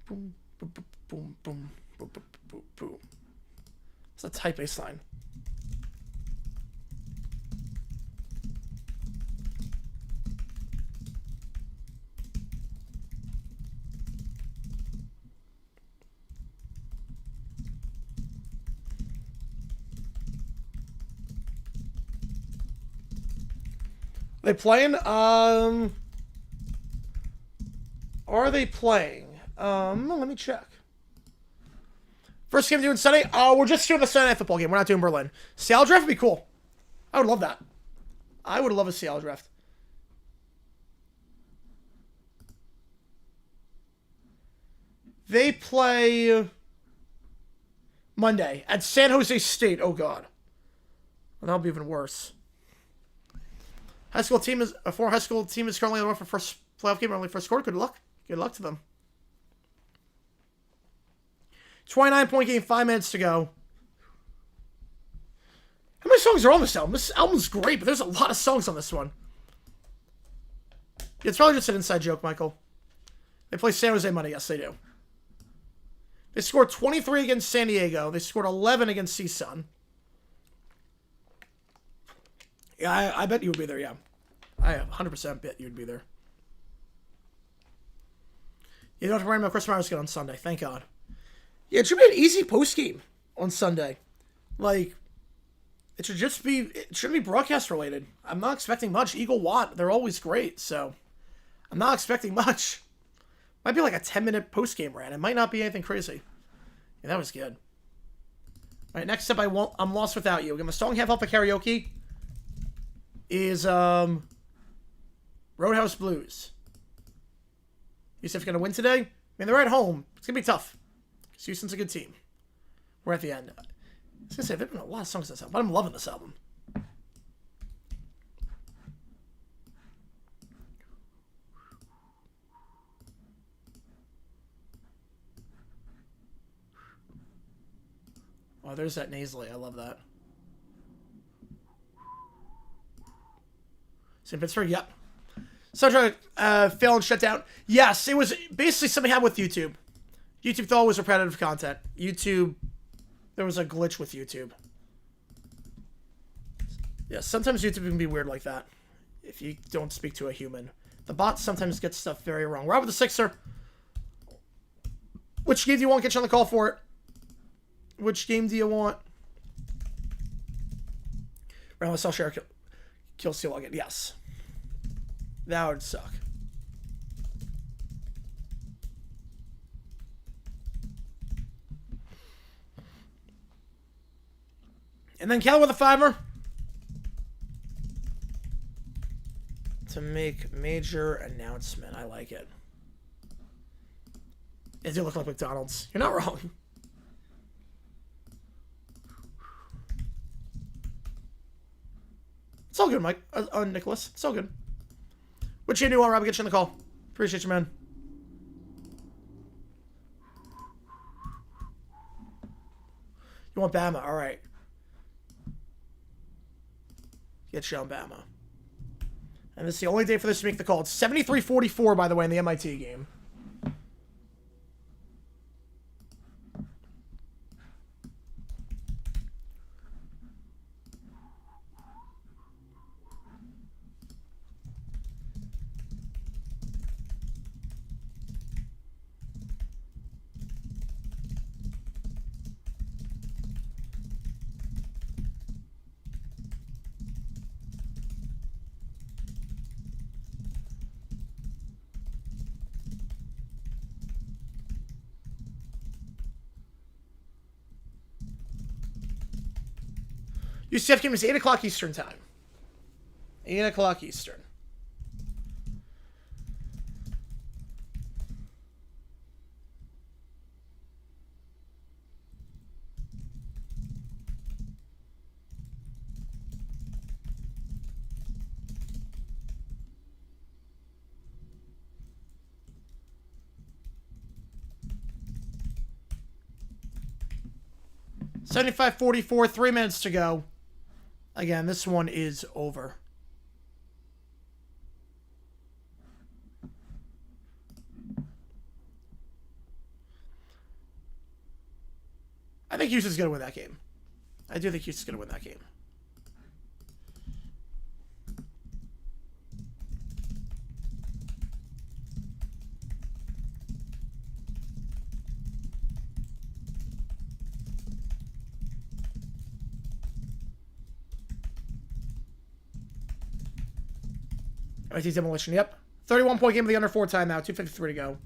Boom, boom, boom, boom, boom, boom, boom, boom. It's a tight bass line. They playing? Are they playing? Let me check. First game doing Sunday? We're just doing the Sunday Night Football game. We're not doing Berlin. Seattle draft would be cool. I would love that. I would love a Seattle draft. They play Monday at San Jose State. Oh, God. Well, that'll be even worse. High school team is a former high school team is currently on the run for first playoff game, only first quarter. Good luck. Good luck to them. 29-point game, 5 minutes to go. How many songs are on this album? This album's great, but there's a lot of songs on this one. It's probably just an inside joke, Michael. They play San Jose Monday. Yes, they do. They scored 23 against San Diego. They scored 11 against CSUN. Yeah, I bet you would be there, yeah. I 100% bet you would be there. You don't have to worry about Chris Myers again on Sunday. Thank God. Yeah, it should be an easy post-game on Sunday. Like, it shouldn't be broadcast related. I'm not expecting much. Eagle Watt, they're always great, so I'm not expecting much. Might be like a 10-minute post-game rant. It might not be anything crazy. Yeah, that was good. All right, next up, I'm Lost Without You. Again, the song half off of karaoke is Roadhouse Blues. UCF's going to win today? I mean, they're at home. It's going to be tough. Because Houston's a good team. We're at the end. I was going to say, there've been a lot of songs in this album, but I'm loving this album. Oh, there's that nasally. I love that. St. Pittsburgh, yep. Soundtrack failed and shut down. Yes, it was basically something happened with YouTube. YouTube thought it was repetitive content. There was a glitch with YouTube. Yeah, sometimes YouTube can be weird like that. If you don't speak to a human. The bot sometimes gets stuff very wrong. We're out with the Sixer. Which game do you want? Get you on the call for it. Which game do you want? Roundless Cell Share Kill Steal Login. Yes. That would suck. And then Cal with a $5 to make major announcement. I like it. It do look like McDonald's. You're not wrong. It's all good, Mike. Nicholas. It's all good. What you do want, Rob? Get you on the call. Appreciate you, man. You want Bama? All right. Get you on Bama. And this is the only day for this to make the call. It's 73-44, by the way, in the MIT game. UCF game is 8 o'clock Eastern time. 8 o'clock Eastern. $75-44, 3 minutes to go. Again, this one is over. I think Houston's going to win that game. I do think Houston's going to win that game. MIT Demolition, yep. 31-point game with the under 4 timeout. 2:53 to go.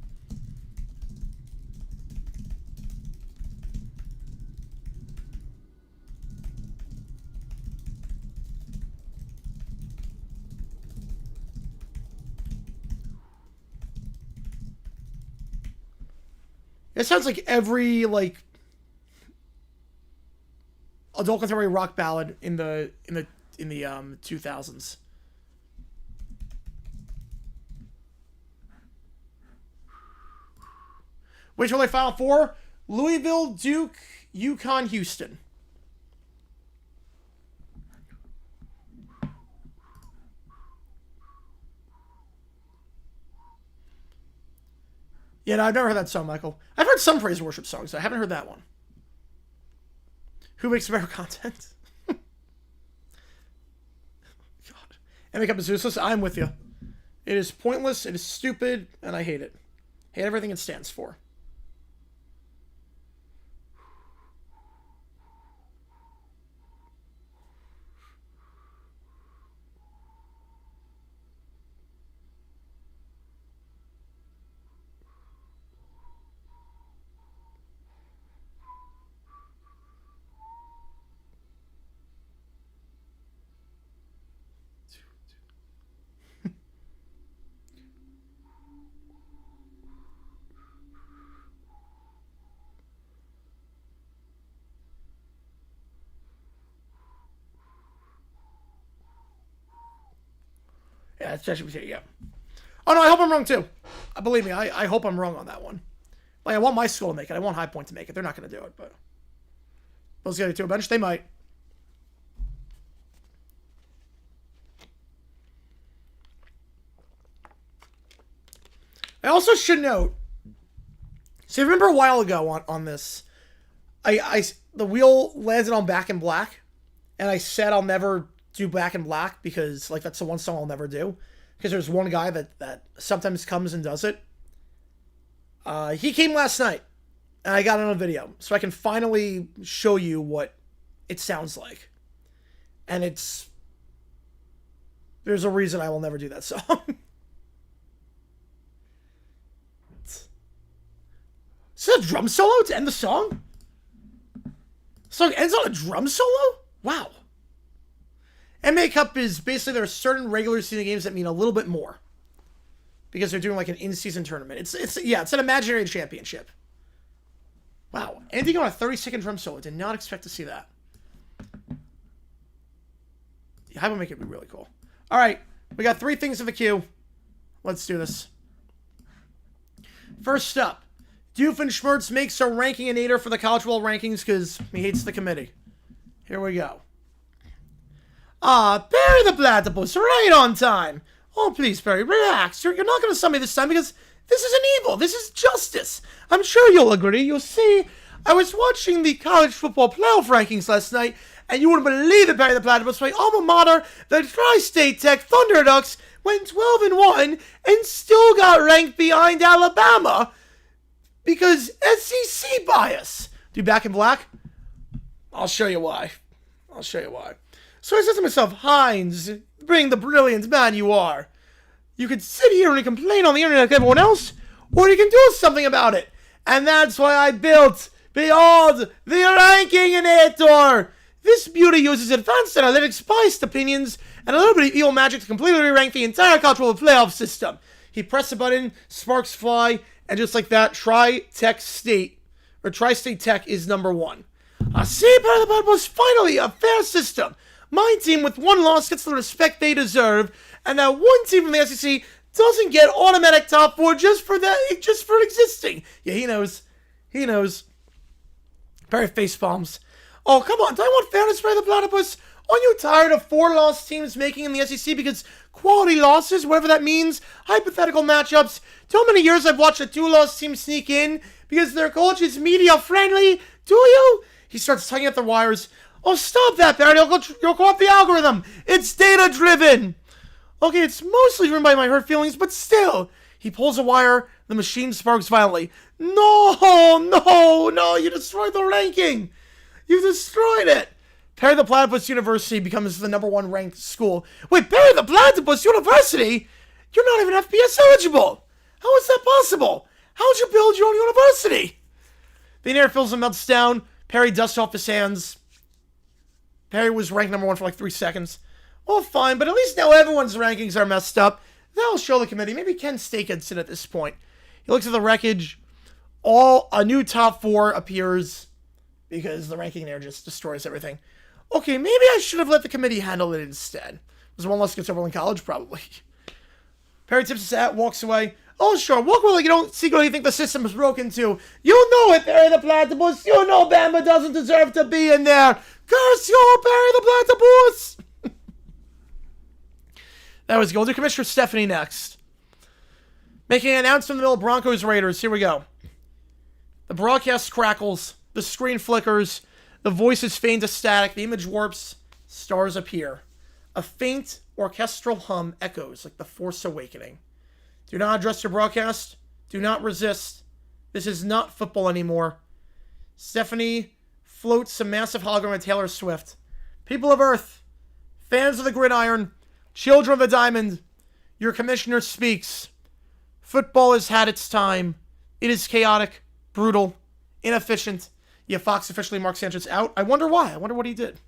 It sounds like every, like, adult contemporary rock ballad in the 2000s. Which will they Final Four? Louisville, Duke, UConn, Houston. Yeah, no, I've never heard that song, Michael. I've heard some praise and worship songs. I haven't heard that one. Who makes better content? God. And makeup is useless. I'm with you. It is pointless, it is stupid, and I hate it. Hate everything it stands for. Yeah, it's ChatGPT, yeah. Oh, no, I hope I'm wrong, too. Believe me, I hope I'm wrong on that one. Like, I want my school to make it. I want High Point to make it. They're not going to do it, but... Those get it to a bench? They might. I also should note... So, remember a while ago on this, the wheel landed on Back in Black, and I said I'll never do Back in Black because, like, that's the one song I'll never do. Because there's one guy that sometimes comes and does it. He came last night, and I got it on a video, so I can finally show you what it sounds like. And there's a reason I will never do that song. Is that a drum solo to end the song? The song ends on a drum solo? Wow. NBA Cup is basically there are certain regular season games that mean a little bit more. Because they're doing like an in-season tournament. It's an imaginary championship. Wow. Ending on a 30-second drum solo. Did not expect to see that. Yeah, I will make it be really cool. Alright. We got 3 things in the queue. Let's do this. First up. Doofenshmirtz makes a ranking-inator for the College World Rankings because he hates the committee. Here we go. Barry the Platypus, right on time. Oh, please, Barry, relax. You're not going to sum me this time because this isn't evil. This is justice. I'm sure you'll agree. You'll see, I was watching the college football playoff rankings last night, and you wouldn't believe it, Barry the Platypus. My alma mater, the Tri-State Tech Thunder Ducks, went 12-1 and still got ranked behind Alabama because SEC bias. Do Back in Black? I'll show you why. So I said to myself, Hines, bring the brilliant man you are. You could sit here and complain on the internet like everyone else, or you can do something about it. And that's why I built, behold, the Rankinginator. This beauty uses advanced analytics, biased opinions, and a little bit of evil magic to completely re-rank the entire cultural playoff system. He pressed a button, sparks fly, and just like that, Tri-State Tech is number 1. See, Barry the Platypus, finally a fair system. My team with 1 loss gets the respect they deserve, and that one team from the SEC doesn't get automatic top 4 just for existing. Yeah, he knows. Barry face palms. Oh, come on, do I want fairness, Barry the Platypus? Aren't you tired of 4-loss teams making in the SEC because quality losses, whatever that means, hypothetical matchups? Too many years I've watched a 2-loss team sneak in because their coach is media friendly. Do you? He starts tugging at the wires. Oh, stop that, Barry. You'll go off the algorithm. It's data-driven. Okay, it's mostly driven by my hurt feelings, but still. He pulls a wire. The machine sparks violently. No, you destroyed the ranking. You destroyed it. Barry the Platypus University becomes the #1 ranked school. Wait, Barry the Platypus University? You're not even FBS eligible. How is that possible? How would you build your own university? The air fills and melts down. Perry dusts off his hands. Perry was ranked number 1 for like 3 seconds. Well, fine, but at least now everyone's rankings are messed up. That'll show the committee. Maybe Ken Steakinson at this point. He looks at the wreckage. A new top 4 appears because the ranking there just destroys everything. Okay, maybe I should have let the committee handle it instead. It was one less conservative in college, probably. Perry tips his hat, walks away. Oh, sure, walk away like you don't see what you think the system is broken to. You know it, Perry the Platypus. You know Bama doesn't deserve to be in there. Curse you, Perry the Platypus. That was good. We'll do Commissioner Stephanie next. Making an announcement in the middle of Broncos Raiders. Here we go. The broadcast crackles. The screen flickers. The voices fade to static. The image warps. Stars appear. A faint orchestral hum echoes like the Force Awakening. Do not address your broadcast. Do not resist. This is not football anymore. Stephanie floats a massive hologram of Taylor Swift. People of Earth, fans of the gridiron, children of the diamond, your commissioner speaks. Football has had its time. It is chaotic, brutal, inefficient. Yeah, Fox officially marked Sanchez out. I wonder why. I wonder what he did.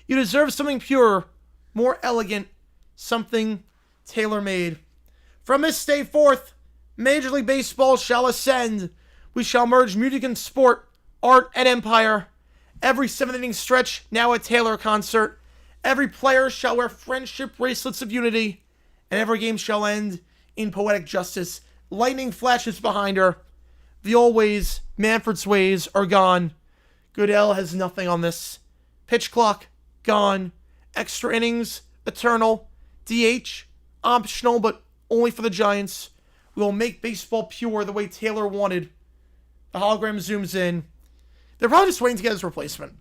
You deserve something pure, more elegant, something tailor-made. From this day forth, Major League Baseball shall ascend. We shall merge music and sport, art and empire. Every 7th-inning stretch, now a Taylor concert. Every player shall wear friendship bracelets of unity, and every game shall end in poetic justice. Lightning flashes behind her. The old ways, Manfred's ways, are gone. Goodell has nothing on this. Pitch clock, gone. Extra innings, eternal. DH, optional, but only for the Giants. We will make baseball pure the way Taylor wanted. The hologram zooms in. They're probably just waiting to get his replacement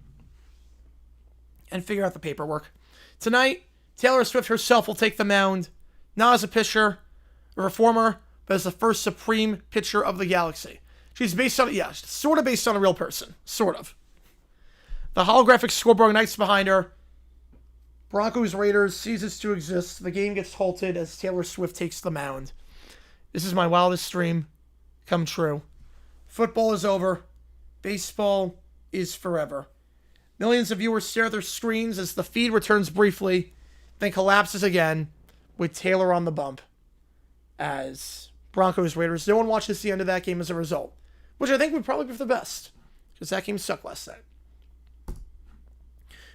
and figure out the paperwork. Tonight, Taylor Swift herself will take the mound, not as a pitcher, a reformer, but as the first supreme pitcher of the galaxy. She's based on, sort of based on a real person. Sort of. The holographic scoreboard ignites behind her. Broncos Raiders ceases to exist. The game gets halted as Taylor Swift takes the mound. This is my wildest dream come true. Football is over. Baseball is forever. Millions of viewers stare at their screens as the feed returns briefly, then collapses again with Taylor on the bump. As Broncos Raiders, no one watches the end of that game as a result, which I think would probably be for the best, because that game sucked last night.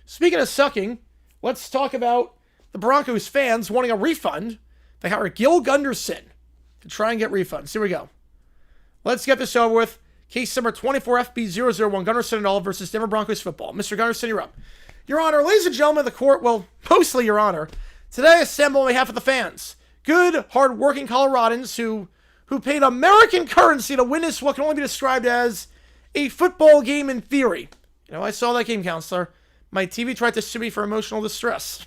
Speaking of sucking, let's talk about the Broncos fans wanting a refund. They hired Gil Gunderson to try and get refunds. Here we go. Let's get this over with. Case number 24FB001, Gunderson et al. Versus Denver Broncos football. Mr. Gunderson, you're up. Your Honor, ladies and gentlemen of the court, well, mostly Your Honor, today I assemble on behalf of the fans. Good, hard-working Coloradans who paid American currency to witness what can only be described as a football game in theory. You know, I saw that game, counselor. My TV tried to sue me for emotional distress.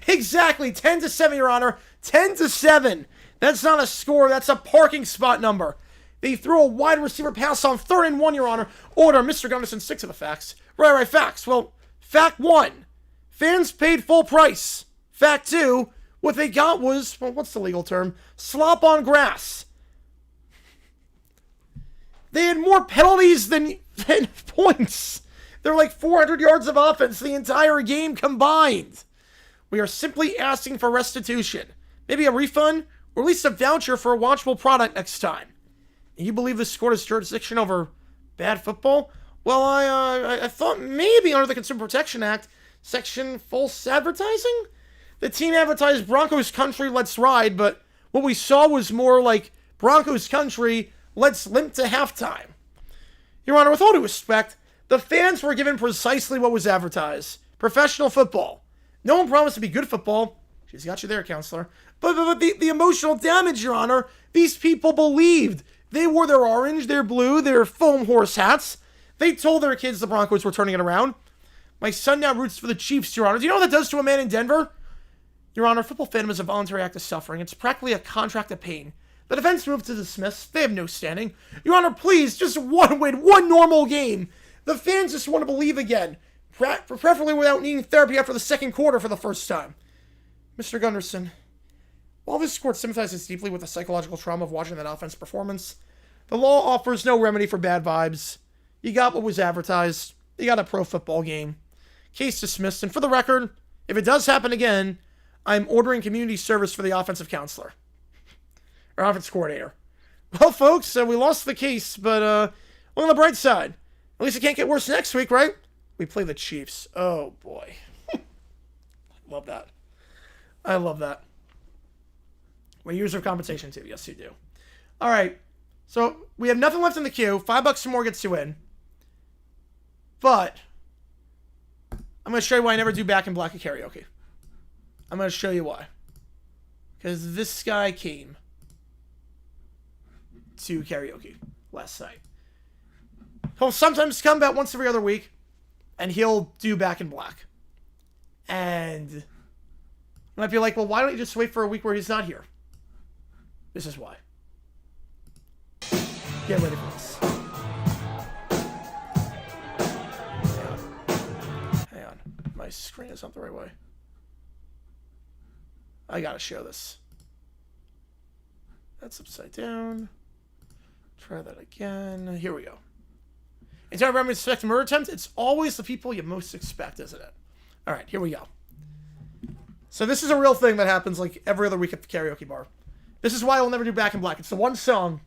Exactly, 10-7, Your Honor. 10-7. That's not a score, that's a parking spot number. They threw a wide receiver pass on 3rd and 1, Your Honor. Order, Mr. Gunderson, stick to the facts. Right, facts. Well, fact 1, fans paid full price. Fact 2, what they got was, well, what's the legal term? Slop on grass. They had more penalties than points. They're like 400 yards of offense the entire game combined. We are simply asking for restitution. Maybe a refund, or at least a voucher for a watchable product next time. You believe this court has jurisdiction over bad football? Well, I thought maybe under the Consumer Protection Act, section false advertising? The team advertised Broncos Country, let's ride, but what we saw was more like Broncos Country, let's limp to halftime. Your Honor, with all due respect, the fans were given precisely what was advertised. Professional football. No one promised to be good football. She's got you there, counselor. But the emotional damage, Your Honor, these people believed. They wore their orange, their blue, their foam horse hats. They told their kids the Broncos were turning it around. My son now roots for the Chiefs, Your Honor. Do you know what that does to a man in Denver? Your Honor, football fandom is a voluntary act of suffering. It's practically a contract of pain. The defense moved to dismiss. They have no standing. Your Honor, please, just one win, one normal game. The fans just want to believe again. Preferably without needing therapy after the second quarter for the first time. Mr. Gunderson, While this court sympathizes deeply with the psychological trauma of watching that offense performance, the law offers no remedy for bad vibes. You got what was advertised. You got a pro football game. Case dismissed. And for the record, if it does happen again, I'm ordering community service for the offensive counselor. Or offensive coordinator. Well, folks, we lost the case, but look on the bright side. At least it can't get worse next week, right? We play the Chiefs. Oh, boy. Love that. I love that. Well, you deserve compensation, too. Yes, you do. All right. So, we have nothing left in the queue. $5 or more gets you in. But I'm going to show you why I never do Back in Black at karaoke. I'm going to show you why. Because this guy came to karaoke last night. He'll sometimes come about once every other week, and he'll do Back in Black. And you might be like, well, why don't you just wait for a week where he's not here? This is why. Get ready for this. Hang on. My screen is not the right way. I gotta show this. That's upside down. Try that again. Here we go. In time of suspect murder attempt, it's always the people you most expect, isn't it? All right, here we go. So this is a real thing that happens like every other week at the karaoke bar. This is why I will never do Back in Black. It's the one song.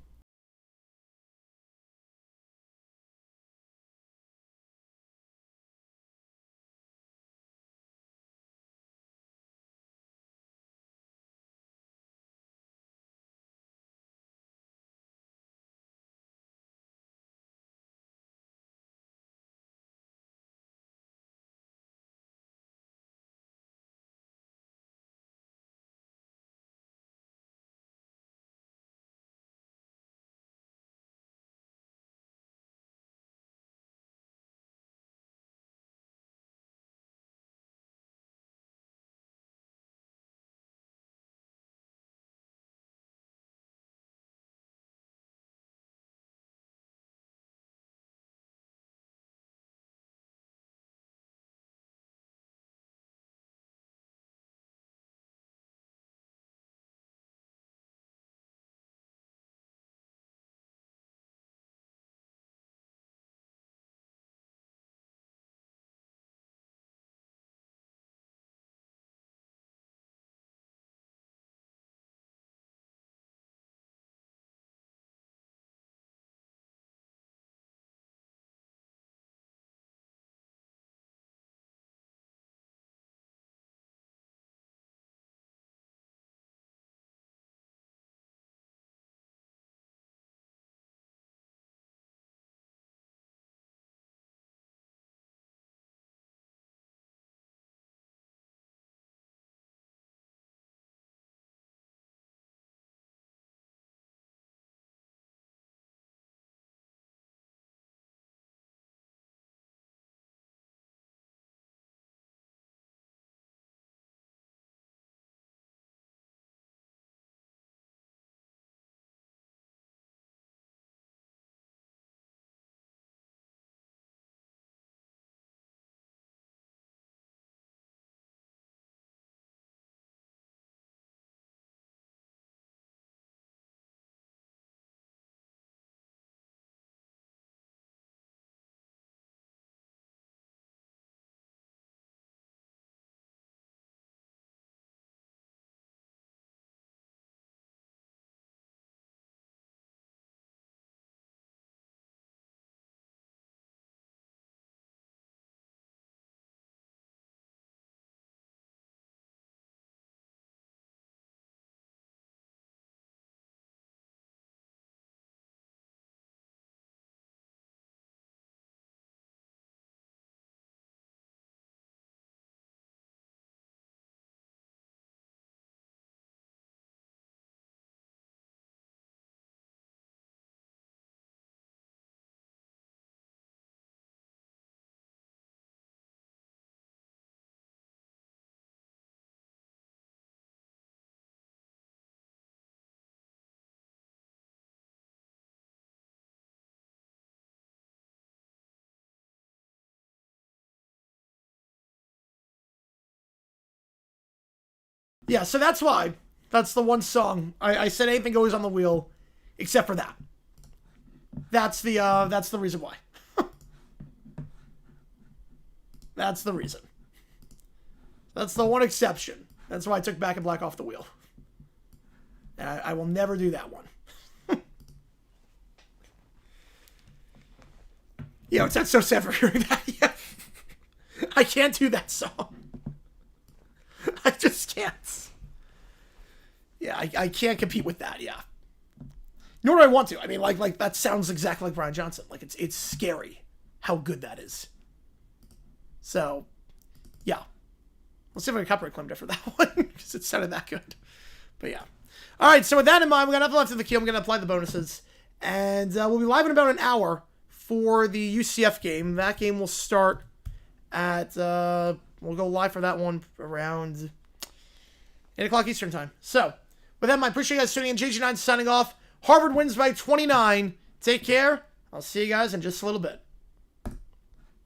Yeah, so that's why That's the one song. I said anything goes on the wheel, except for that. That's the reason why. That's the reason. That's the one exception. That's why I took Back in Black off the wheel. And I will never do that one. Yo, it's not so sad for hearing that. Yeah. I can't do that song. I just can't. Yeah, I can't compete with that, yeah. Nor do I want to. I mean, like that sounds exactly like Brian Johnson. Like, it's scary how good that is. So, yeah. Let's see if I can copyright claim for that one, because it sounded that good. But yeah. All right, so with that in mind, we got nothing left in the queue. I'm going to apply the bonuses. And we'll be live in about an hour for the UCF game. That game will start at, we'll go live for that one around 8 o'clock Eastern time. So, with that in mind, appreciate you guys tuning in. JG9 signing off. Harvard wins by 29. Take care. I'll see you guys in just a little bit.